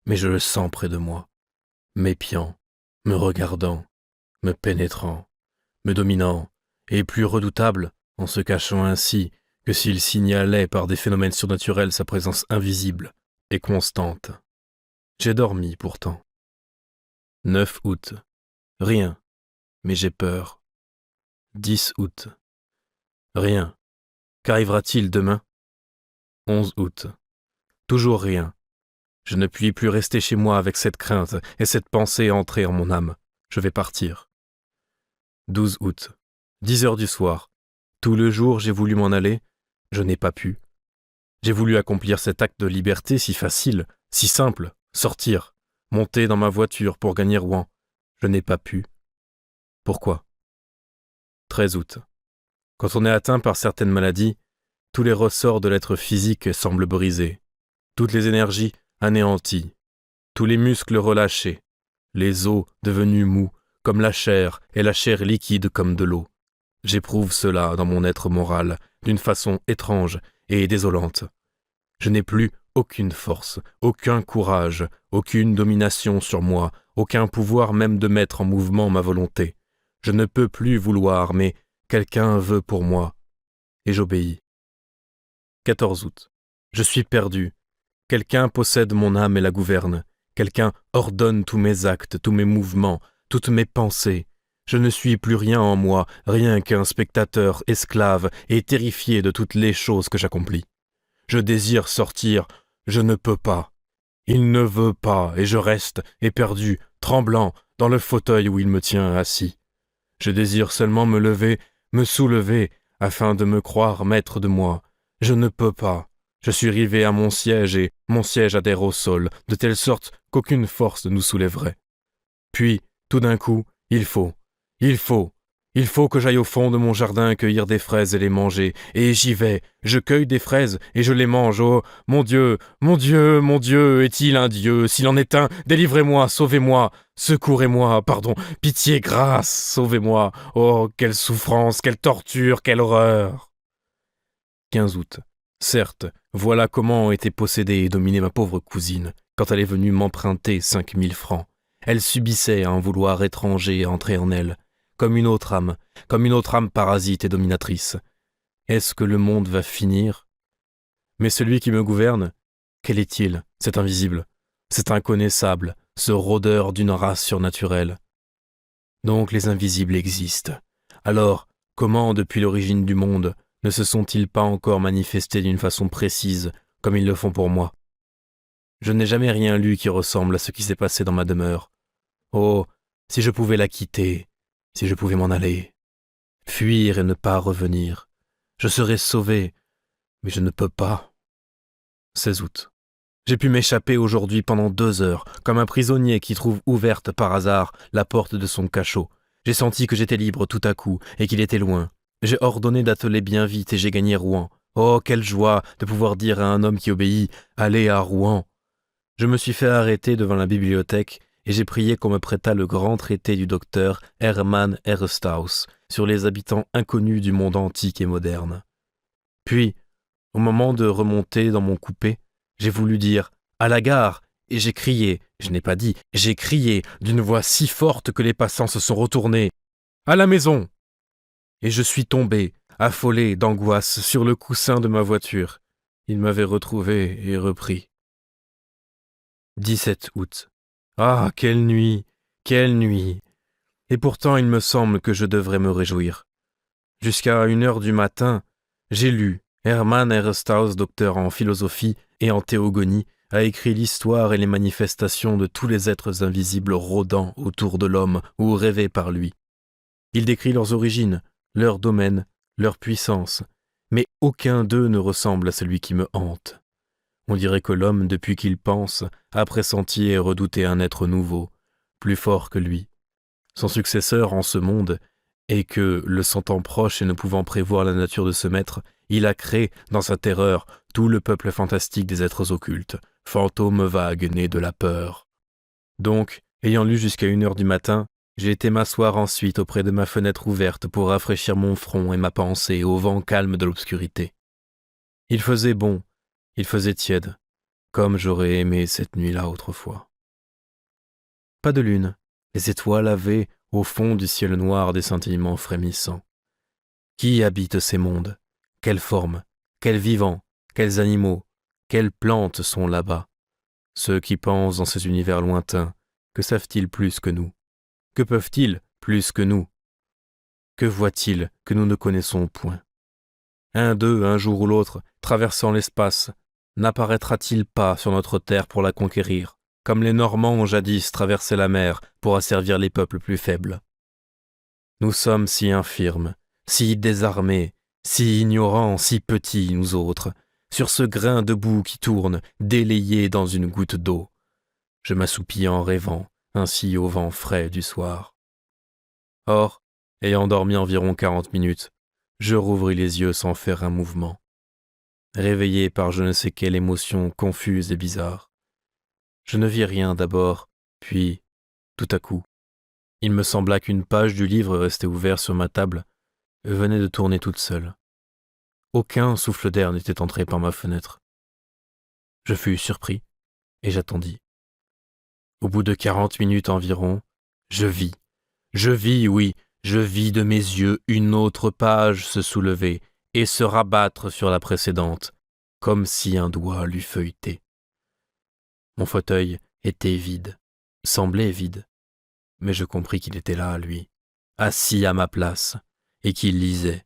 mais je le sens près de moi, m'épiant, me regardant, me pénétrant, me dominant, et plus redoutable en se cachant ainsi que s'il signalait par des phénomènes surnaturels sa présence invisible et constante. J'ai dormi pourtant. 9 août. Rien, mais j'ai peur. 10 août. Rien. Qu'arrivera-t-il demain ? 11 août. Toujours rien. Je ne puis plus rester chez moi avec cette crainte et cette pensée entrée en mon âme. Je vais partir. 12 août. 10 heures du soir. Tout le jour, j'ai voulu m'en aller, je n'ai pas pu. J'ai voulu accomplir cet acte de liberté si facile, si simple, sortir, monter dans ma voiture pour gagner Rouen. Je n'ai pas pu. Pourquoi ? 13 août. Quand on est atteint par certaines maladies, tous les ressorts de l'être physique semblent brisés, toutes les énergies anéanties, tous les muscles relâchés, les os devenus mous comme la chair et la chair liquide comme de l'eau. J'éprouve cela dans mon être moral d'une façon étrange et désolante. Je n'ai plus aucune force, aucun courage, aucune domination sur moi, aucun pouvoir même de mettre en mouvement ma volonté. Je ne peux plus vouloir, mais quelqu'un veut pour moi, et j'obéis. 14 août. Je suis perdu. Quelqu'un possède mon âme et la gouverne. Quelqu'un ordonne tous mes actes, tous mes mouvements, toutes mes pensées. Je ne suis plus rien en moi, rien qu'un spectateur esclave et terrifié de toutes les choses que j'accomplis. Je désire sortir, je ne peux pas. Il ne veut pas, et je reste, éperdu, tremblant, dans le fauteuil où il me tient assis. Je désire seulement me lever, me soulever, afin de me croire maître de moi. Je ne peux pas. Je suis rivé à mon siège, et mon siège adhère au sol, de telle sorte qu'aucune force ne nous soulèverait. Puis, tout d'un coup, il faut que j'aille au fond de mon jardin cueillir des fraises et les manger, et j'y vais, je cueille des fraises et je les mange. Oh, mon Dieu, mon Dieu, mon Dieu, est-il un Dieu? S'il en est un, délivrez-moi, sauvez-moi, secourez-moi, pardon, pitié, grâce, sauvez-moi. Oh, quelle souffrance, quelle torture, quelle horreur. 15 août. Certes, voilà comment ont été possédée et dominée ma pauvre cousine, quand elle est venue m'emprunter 5000 francs. Elle subissait un vouloir étranger entrer en elle, comme une autre âme parasite et dominatrice. Est-ce que le monde va finir ? Mais celui qui me gouverne, quel est-il, cet invisible, cet inconnaissable, ce rôdeur d'une race surnaturelle ? Donc les invisibles existent. Alors, comment, depuis l'origine du monde, ne se sont-ils pas encore manifestés d'une façon précise, comme ils le font pour moi ? Je n'ai jamais rien lu qui ressemble à ce qui s'est passé dans ma demeure. Oh, si je pouvais la quitter, si je pouvais m'en aller, fuir et ne pas revenir, je serais sauvé, mais je ne peux pas. 16 août. J'ai pu m'échapper aujourd'hui pendant 2 heures, comme un prisonnier qui trouve ouverte par hasard la porte de son cachot. J'ai senti que j'étais libre tout à coup et qu'il était loin. J'ai ordonné d'atteler bien vite et j'ai gagné Rouen. Oh, quelle joie de pouvoir dire à un homme qui obéit « Allez à Rouen !» Je me suis fait arrêter devant la bibliothèque et j'ai prié qu'on me prêtât le grand traité du docteur Hermann Herestauss sur les habitants inconnus du monde antique et moderne. Puis, au moment de remonter dans mon coupé, j'ai voulu dire « À la gare !» et j'ai crié, je n'ai pas dit, j'ai crié d'une voix si forte que les passants se sont retournés « À la maison !» Et je suis tombé, affolé d'angoisse, sur le coussin de ma voiture. Il m'avait retrouvé et repris. 17 août. Ah, quelle nuit! Quelle nuit! Et pourtant il me semble que je devrais me réjouir. Jusqu'à 1h du matin, j'ai lu. Hermann Herestauss, docteur en philosophie et en théogonie, a écrit l'histoire et les manifestations de tous les êtres invisibles rôdant autour de l'homme ou rêvés par lui. Il décrit leurs origines, leur domaine, leur puissance, mais aucun d'eux ne ressemble à celui qui me hante. On dirait que l'homme, depuis qu'il pense, a pressenti et redouté un être nouveau, plus fort que lui, son successeur en ce monde, et que, le sentant proche et ne pouvant prévoir la nature de ce maître, il a créé, dans sa terreur, tout le peuple fantastique des êtres occultes, fantômes vagues nés de la peur. Donc, ayant lu jusqu'à 1h du matin, j'ai été m'asseoir ensuite auprès de ma fenêtre ouverte pour rafraîchir mon front et ma pensée au vent calme de l'obscurité. Il faisait bon, il faisait tiède, comme j'aurais aimé cette nuit-là autrefois. Pas de lune, les étoiles avaient, au fond du ciel noir, des scintillements frémissants. Qui habite ces mondes ? Quelles formes ? Quels vivants ? Quels animaux ? Quelles plantes sont là-bas ? Ceux qui pensent dans ces univers lointains, que savent-ils plus que nous ? Que peuvent-ils plus que nous ? Que voient-ils que nous ne connaissons point ? Un d'eux, un jour ou l'autre, traversant l'espace, n'apparaîtra-t-il pas sur notre terre pour la conquérir, comme les Normands ont jadis traversé la mer pour asservir les peuples plus faibles ? Nous sommes si infirmes, si désarmés, Si ignorants, si petits, nous autres, sur ce grain de boue qui tourne, délayé dans une goutte d'eau. Je m'assoupis en rêvant, ainsi au vent frais du soir. Or, ayant dormi environ 40 minutes, je rouvris les yeux sans faire un mouvement, réveillé par je ne sais quelle émotion confuse et bizarre. Je ne vis rien d'abord, puis, tout à coup, il me sembla qu'une page du livre resté ouverte sur ma table venait de tourner toute seule. Aucun souffle d'air n'était entré par ma fenêtre. Je fus surpris et j'attendis. Au bout de 40 minutes environ, je vis, oui, je vis de mes yeux une autre page se soulever et se rabattre sur la précédente, comme si un doigt l'eût feuilleté. Mon fauteuil était vide, semblait vide, mais je compris qu'il était là, lui, assis à ma place, et qu'il lisait.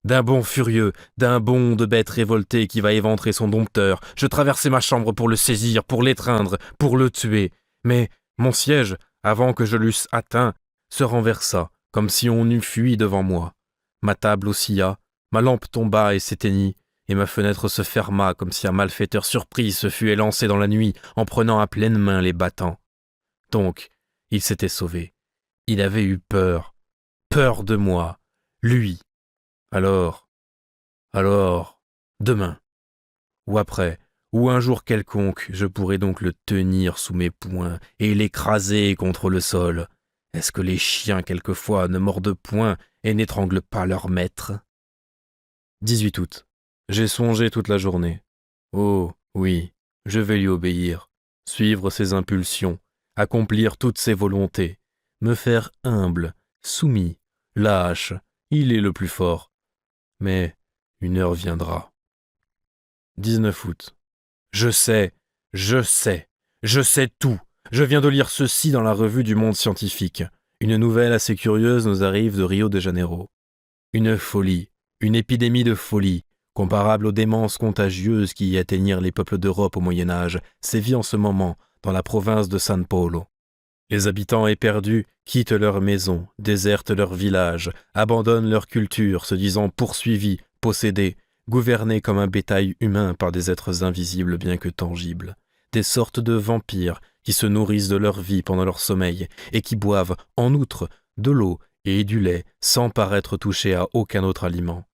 D'un bond furieux, d'un bond de bête révoltée qui va éventrer son dompteur, je traversai ma chambre pour le saisir, pour l'étreindre, pour le tuer. Mais mon siège, avant que je l'eusse atteint, se renversa, comme si on eût fui devant moi. Ma table oscilla, ma lampe tomba et s'éteignit, et ma fenêtre se ferma comme si un malfaiteur surpris se fût élancé dans la nuit en prenant à pleine main les battants. Donc, il s'était sauvé. Il avait eu peur. Peur de moi. Lui. Alors, demain, ou après, ou un jour quelconque, je pourrais donc le tenir sous mes poings et l'écraser contre le sol. Est-ce que les chiens, quelquefois, ne mordent point et n'étranglent pas leur maître ? 18 août. J'ai songé toute la journée. Oh, oui, je vais lui obéir, suivre ses impulsions, accomplir toutes ses volontés, me faire humble, soumis, lâche, il est le plus fort. Mais une heure viendra. 19 août. Je sais tout. Je viens de lire ceci dans la revue du Monde scientifique. Une nouvelle assez curieuse nous arrive de Rio de Janeiro. Une folie, une épidémie de folie, comparable aux démences contagieuses qui y atteignirent les peuples d'Europe au Moyen-Âge, sévit en ce moment dans la province de San Paulo. Les habitants éperdus quittent leurs maisons, désertent leurs villages, abandonnent leur culture, se disant poursuivis, possédés, gouvernés comme un bétail humain par des êtres invisibles bien que tangibles, des sortes de vampires qui se nourrissent de leur vie pendant leur sommeil et qui boivent, en outre, de l'eau et du lait sans paraître touchés à aucun autre aliment.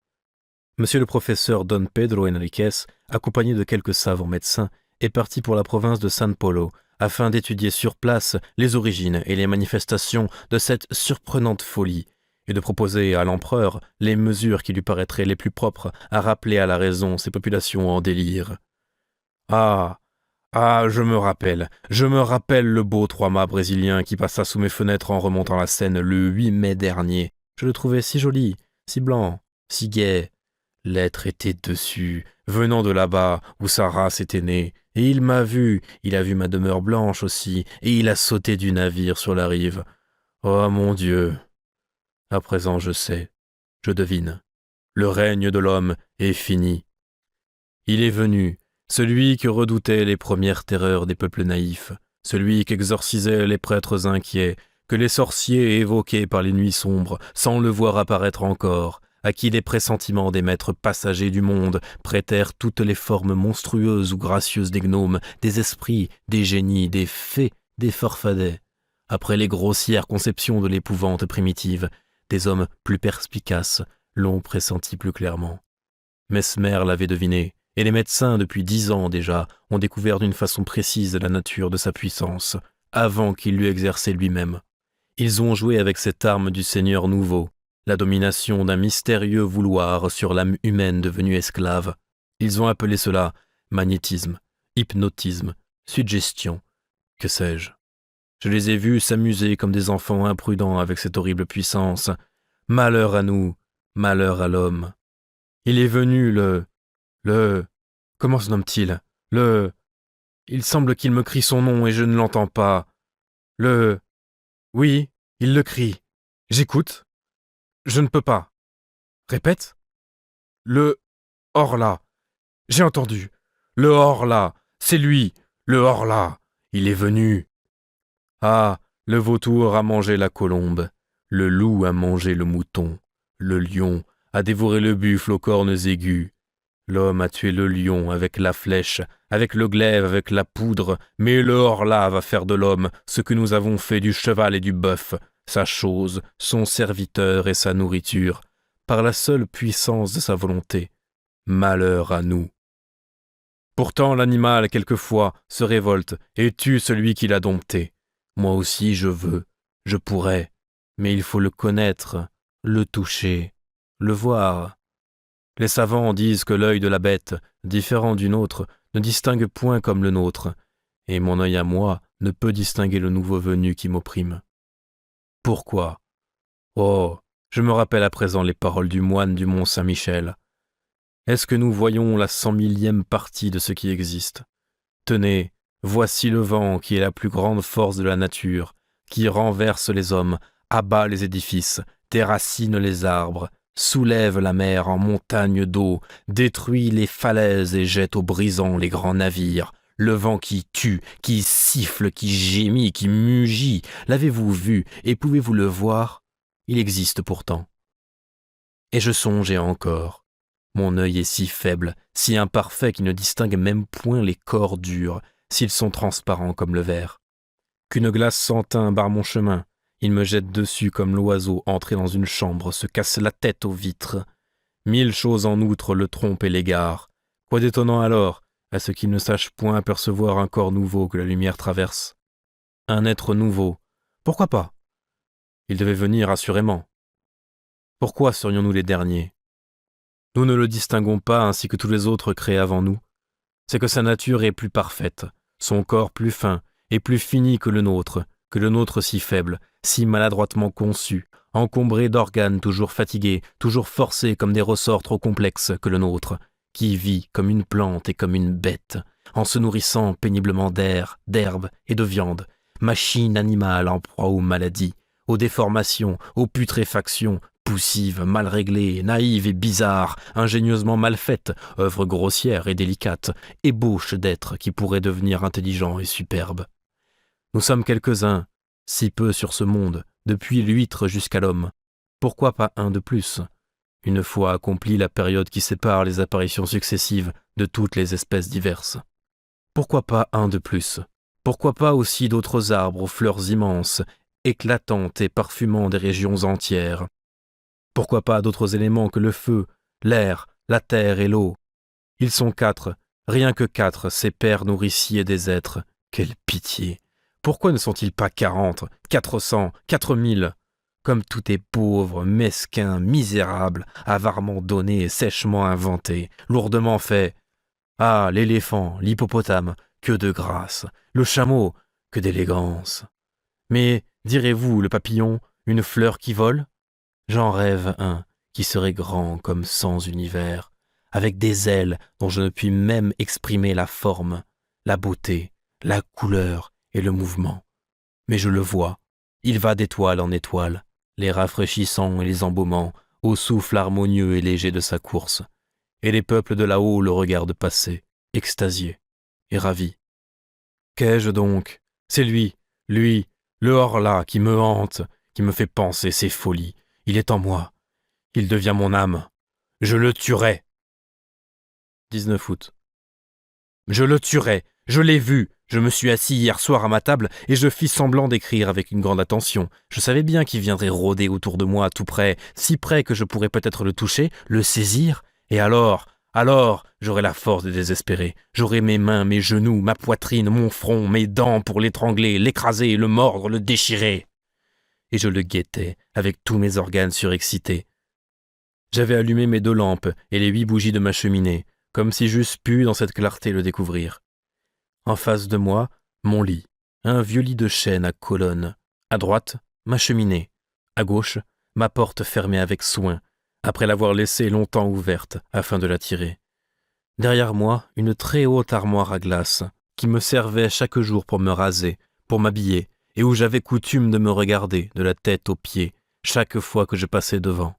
Monsieur le professeur Don Pedro Henriquez, accompagné de quelques savants médecins, est parti pour la province de San Paulo, afin d'étudier sur place les origines et les manifestations de cette surprenante folie, et de proposer à l'empereur les mesures qui lui paraîtraient les plus propres à rappeler à la raison ces populations en délire. Ah, je me rappelle le beau 3-mâts brésilien qui passa sous mes fenêtres en remontant la Seine le 8 mai dernier. Je le trouvais si joli, si blanc, si gai. L'être était dessus, venant de là-bas où sa race était née, et il m'a vu, il a vu ma demeure blanche aussi, et il a sauté du navire sur la rive. Oh mon Dieu! À présent je sais, je devine. Le règne de l'homme est fini. Il est venu, celui que redoutaient les premières terreurs des peuples naïfs, celui qu'exorcisaient les prêtres inquiets, que les sorciers évoquaient par les nuits sombres, sans le voir apparaître encore, à qui les pressentiments des maîtres passagers du monde prêtèrent toutes les formes monstrueuses ou gracieuses des gnomes, des esprits, des génies, des fées, des farfadets. Après les grossières conceptions de l'épouvante primitive, des hommes plus perspicaces l'ont pressenti plus clairement. Mesmer l'avait deviné, et les médecins, depuis 10 ans déjà, ont découvert d'une façon précise la nature de sa puissance, avant qu'il l'eût exercée lui-même. Ils ont joué avec cette arme du Seigneur nouveau, la domination d'un mystérieux vouloir sur l'âme humaine devenue esclave. Ils ont appelé cela magnétisme, hypnotisme, suggestion, que sais-je. Je les ai vus s'amuser comme des enfants imprudents avec cette horrible puissance. Malheur à nous, malheur à l'homme. Il est venu comment se nomme-t-il? Il semble qu'il me crie son nom et je ne l'entends pas. Oui, il le crie. J'écoute. Je ne peux pas. Répète. Le Horla. J'ai entendu. Le Horla. C'est lui. Le Horla. Il est venu. Ah, le vautour a mangé la colombe. Le loup a mangé le mouton. Le lion a dévoré le buffle aux cornes aiguës. L'homme a tué le lion avec la flèche, avec le glaive, avec la poudre, mais le horla va faire de l'homme ce que nous avons fait du cheval et du bœuf, sa chose, son serviteur et sa nourriture, par la seule puissance de sa volonté. Malheur à nous. Pourtant l'animal, quelquefois, se révolte et tue celui qui l'a dompté. Moi aussi je veux, je pourrais, mais il faut le connaître, le toucher, le voir. Les savants disent que l'œil de la bête, différent du nôtre, ne distingue point comme le nôtre, et mon œil à moi ne peut distinguer le nouveau venu qui m'opprime. Pourquoi? Oh, je me rappelle à présent les paroles du moine du mont Saint-Michel. Est-ce que nous voyons la 100 000e partie de ce qui existe? Tenez, voici le vent qui est la plus grande force de la nature, qui renverse les hommes, abat les édifices, déracine les arbres, soulève la mer en montagne d'eau, détruit les falaises et jette au brisant les grands navires, le vent qui tue, qui siffle, qui gémit, qui mugit. L'avez-vous vu et pouvez-vous le voir? Il existe pourtant. Et je songeais encore. Mon œil est si faible, si imparfait qu'il ne distingue même point les corps durs, s'ils sont transparents comme le verre. Qu'une glace sans teint barre mon chemin, il me jette dessus comme l'oiseau entré dans une chambre se casse la tête aux vitres. 1000 choses en outre le trompent et l'égarent. Quoi d'étonnant alors, à ce qu'il ne sache point apercevoir un corps nouveau que la lumière traverse? Un être nouveau, pourquoi pas? Il devait venir assurément. Pourquoi serions-nous les derniers? Nous ne le distinguons pas ainsi que tous les autres créés avant nous. C'est que sa nature est plus parfaite, son corps plus fin et plus fini que le nôtre si faible, si maladroitement conçu, encombré d'organes toujours fatigués, toujours forcés comme des ressorts trop complexes que le nôtre, qui vit comme une plante et comme une bête, en se nourrissant péniblement d'air, d'herbe et de viande, machine animale en proie aux maladies, aux déformations, aux putréfactions, poussive, mal réglée, naïve et bizarre, ingénieusement mal faite, œuvre grossière et délicate, ébauche d'êtres qui pourraient devenir intelligents et superbes. Nous sommes quelques-uns, si peu sur ce monde, depuis l'huître jusqu'à l'homme. Pourquoi pas un de plus? Une fois accomplie la période qui sépare les apparitions successives de toutes les espèces diverses. Pourquoi pas un de plus? Pourquoi pas aussi d'autres arbres aux fleurs immenses, éclatantes et parfumant des régions entières? Pourquoi pas d'autres éléments que le feu, l'air, la terre et l'eau? Ils sont 4, rien que 4, ces pères nourriciers des êtres. Quelle pitié! Pourquoi ne sont-ils pas 40, 400, 4000? Comme tout est pauvre, mesquin, misérable, avarement donné, sèchement inventé, lourdement fait. Ah, l'éléphant, l'hippopotame, que de grâce! Le chameau, que d'élégance! Mais, direz-vous, le papillon, une fleur qui vole? J'en rêve un qui serait grand comme 100 univers, avec des ailes dont je ne puis même exprimer la forme, la beauté, la couleur et le mouvement. Mais je le vois, il va d'étoile en étoile, les rafraîchissant et les embaumant, au souffle harmonieux et léger de sa course, et les peuples de là-haut le regardent passer, extasiés et ravis. Qu'ai-je donc? C'est lui, le horla qui me hante, qui me fait penser ses folies. Il est en moi. Il devient mon âme. Je le tuerai. 19 août. Je le tuerai. Je l'ai vu. Je me suis assis hier soir à ma table et je fis semblant d'écrire avec une grande attention. Je savais bien qu'il viendrait rôder autour de moi tout près, si près que je pourrais peut-être le toucher, le saisir, et alors, j'aurais la force de désespérer. J'aurais mes mains, mes genoux, ma poitrine, mon front, mes dents pour l'étrangler, l'écraser, le mordre, le déchirer. Et je le guettais, avec tous mes organes surexcités. J'avais allumé mes 2 lampes et les 8 bougies de ma cheminée, comme si j'eusse pu dans cette clarté le découvrir. En face de moi, mon lit, un vieux lit de chêne à colonnes. À droite, ma cheminée. À gauche, ma porte fermée avec soin, après l'avoir laissée longtemps ouverte afin de la tirer. Derrière moi, une très haute armoire à glace, qui me servait chaque jour pour me raser, pour m'habiller, et où j'avais coutume de me regarder de la tête aux pieds, chaque fois que je passais devant.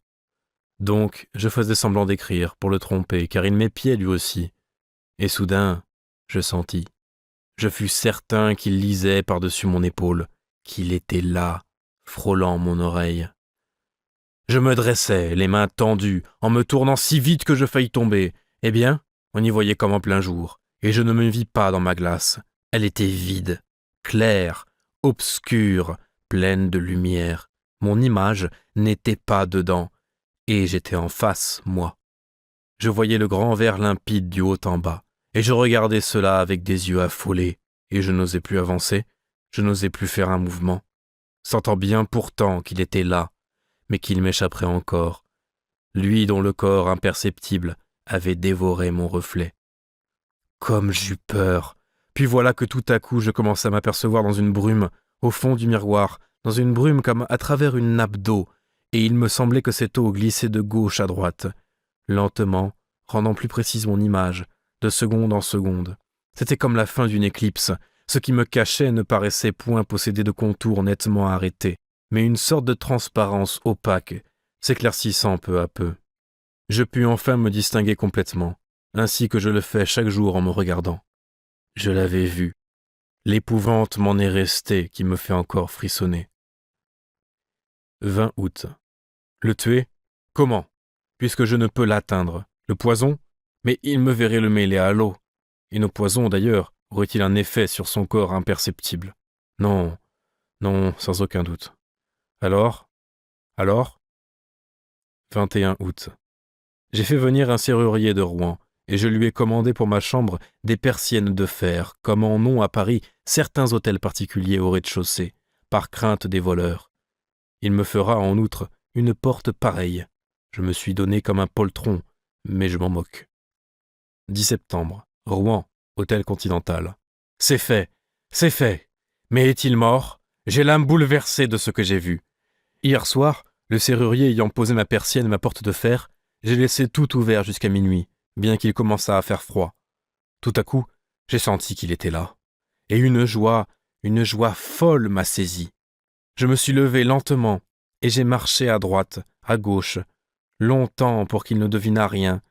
Donc, je faisais semblant d'écrire pour le tromper, car il m'épiait lui aussi. Et soudain, je sentis. Je fus certain qu'il lisait par-dessus mon épaule, qu'il était là, frôlant mon oreille. Je me dressais, les mains tendues, en me tournant si vite que je faillis tomber. Eh bien, on y voyait comme en plein jour, et je ne me vis pas dans ma glace. Elle était vide, claire, obscure, pleine de lumière. Mon image n'était pas dedans, et j'étais en face, moi. Je voyais le grand verre limpide du haut en bas, et je regardais cela avec des yeux affolés, et je n'osais plus avancer, je n'osais plus faire un mouvement, sentant bien pourtant qu'il était là, mais qu'il m'échapperait encore, lui dont le corps imperceptible avait dévoré mon reflet. Comme j'eus peur. Puis voilà que tout à coup je commençai à m'apercevoir dans une brume, au fond du miroir, dans une brume comme à travers une nappe d'eau, et il me semblait que cette eau glissait de gauche à droite, lentement, rendant plus précise mon image, de seconde en seconde. C'était comme la fin d'une éclipse. Ce qui me cachait ne paraissait point posséder de contours nettement arrêtés, mais une sorte de transparence opaque, s'éclaircissant peu à peu. Je pus enfin me distinguer complètement, ainsi que je le fais chaque jour en me regardant. Je l'avais vu. L'épouvante m'en est restée qui me fait encore frissonner. 20 août. Le tuer? Comment? Puisque je ne peux l'atteindre. Le poison? Mais il me verrait le mêler à l'eau. Et nos poisons, d'ailleurs, auraient-ils un effet sur son corps imperceptible? Non, non, sans aucun doute. Alors? 21 août. J'ai fait venir un serrurier de Rouen, et je lui ai commandé pour ma chambre des persiennes de fer, comme en ont à Paris certains hôtels particuliers au rez-de-chaussée, par crainte des voleurs. Il me fera en outre une porte pareille. Je me suis donné comme un poltron, mais je m'en moque. 10 septembre. Rouen, hôtel Continental. C'est fait, c'est fait. Mais est-il mort? J'ai l'âme bouleversée de ce que j'ai vu. Hier soir, le serrurier ayant posé ma persienne et ma porte de fer, j'ai laissé tout ouvert jusqu'à minuit, bien qu'il commençât à faire froid. Tout à coup, j'ai senti qu'il était là. Et une joie folle m'a saisi. Je me suis levé lentement, et j'ai marché à droite, à gauche, longtemps pour qu'il ne devinât rien.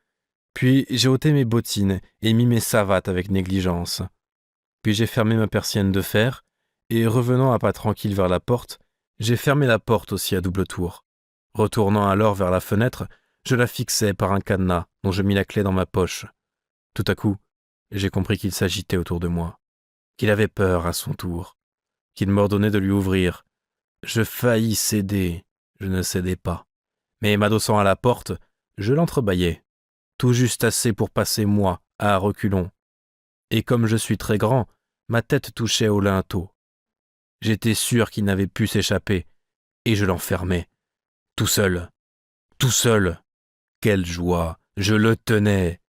Puis j'ai ôté mes bottines et mis mes savates avec négligence. Puis j'ai fermé ma persienne de fer, et revenant à pas tranquille vers la porte, j'ai fermé la porte aussi à double tour. Retournant alors vers la fenêtre, je la fixai par un cadenas dont je mis la clé dans ma poche. Tout à coup, j'ai compris qu'il s'agitait autour de moi, qu'il avait peur à son tour, qu'il m'ordonnait de lui ouvrir. Je faillis céder, je ne cédai pas, mais m'adossant à la porte, je l'entrebâillai, tout juste assez pour passer moi à reculons. Et comme je suis très grand, ma tête touchait au linteau. J'étais sûr qu'il n'avait pu s'échapper, et je l'enfermai, tout seul, tout seul. Quelle joie! Je le tenais.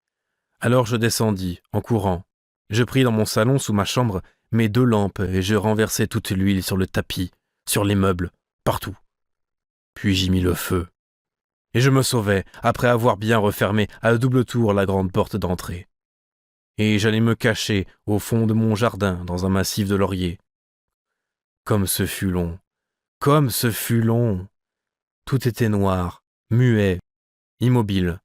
Alors je descendis, en courant. Je pris dans mon salon, sous ma chambre, mes 2 lampes, et je renversai toute l'huile sur le tapis, sur les meubles, partout. Puis j'y mis le feu. Et je me sauvai, après avoir bien refermé à double tour la grande porte d'entrée. Et j'allai me cacher au fond de mon jardin, dans un massif de lauriers. Comme ce fut long, comme ce fut long! Tout était noir, muet, immobile.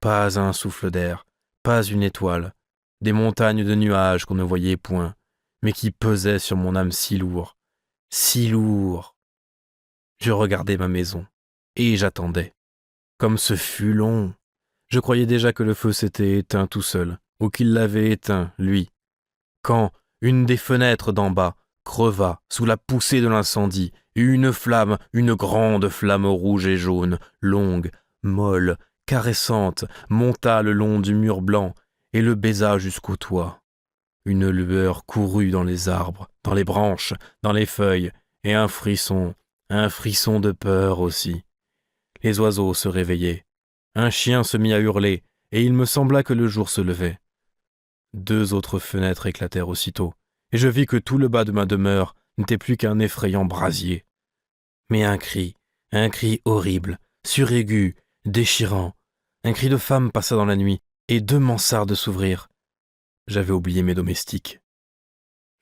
Pas un souffle d'air, pas une étoile, des montagnes de nuages qu'on ne voyait point, mais qui pesaient sur mon âme si lourd, si lourd. Je regardais ma maison, et j'attendais. Comme ce fut long! Je croyais déjà que le feu s'était éteint tout seul, ou qu'il l'avait éteint, lui. Quand une des fenêtres d'en bas creva sous la poussée de l'incendie, et une flamme, une grande flamme rouge et jaune, longue, molle, caressante, monta le long du mur blanc et le baisa jusqu'au toit. Une lueur courut dans les arbres, dans les branches, dans les feuilles, et un frisson de peur aussi. Les oiseaux se réveillaient. Un chien se mit à hurler, et il me sembla que le jour se levait. 2 autres fenêtres éclatèrent aussitôt, et je vis que tout le bas de ma demeure n'était plus qu'un effrayant brasier. Mais un cri horrible, suraigu, déchirant, un cri de femme passa dans la nuit, et 2 mansardes s'ouvrirent. J'avais oublié mes domestiques.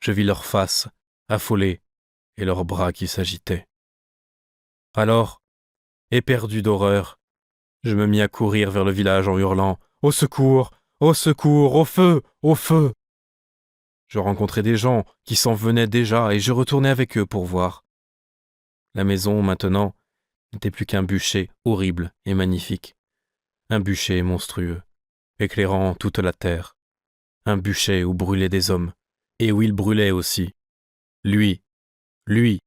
Je vis leurs faces, affolées, et leurs bras qui s'agitaient. Alors, éperdu d'horreur, je me mis à courir vers le village en hurlant « Au secours! Au secours! Au feu! Au feu !» Je rencontrai des gens qui s'en venaient déjà, et je retournai avec eux pour voir. La maison, maintenant, n'était plus qu'un bûcher horrible et magnifique, un bûcher monstrueux, éclairant toute la terre, un bûcher où brûlaient des hommes, et où il brûlait aussi. Lui, lui,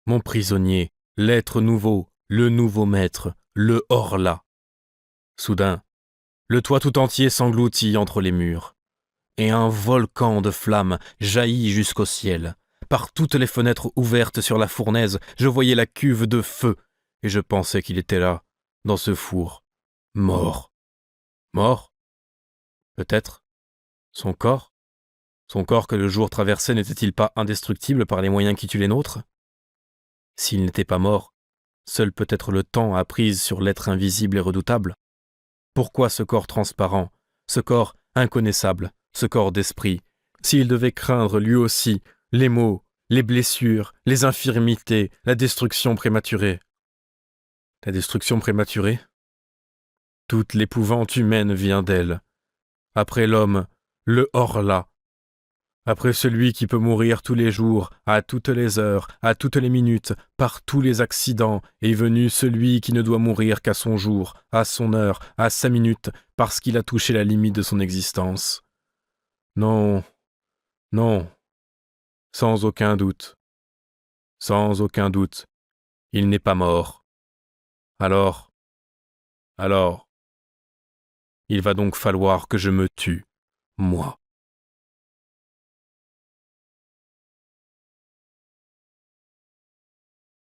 mon prisonnier, l'être nouveau, le nouveau maître, le hors-là. Soudain, le toit tout entier s'engloutit entre les murs, et un volcan de flammes jaillit jusqu'au ciel. Par toutes les fenêtres ouvertes sur la fournaise, je voyais la cuve de feu, et je pensais qu'il était là, dans ce four, mort. Mort? Peut-être. Son corps? Son corps que le jour traversait n'était-il pas indestructible par les moyens qui tuent les nôtres? S'il n'était pas mort, seul peut-être le temps a prise sur l'être invisible et redoutable. Pourquoi ce corps transparent, ce corps inconnaissable, ce corps d'esprit, s'il devait craindre lui aussi les maux, les blessures, les infirmités, la destruction prématurée? La destruction prématurée? Toute l'épouvante humaine vient d'elle. Après l'homme, le hors-là. Après celui qui peut mourir tous les jours, à toutes les heures, à toutes les minutes, par tous les accidents, est venu celui qui ne doit mourir qu'à son jour, à son heure, à sa minute, parce qu'il a touché la limite de son existence. Non, non, sans aucun doute, sans aucun doute, il n'est pas mort. Alors, il va donc falloir que je me tue, moi.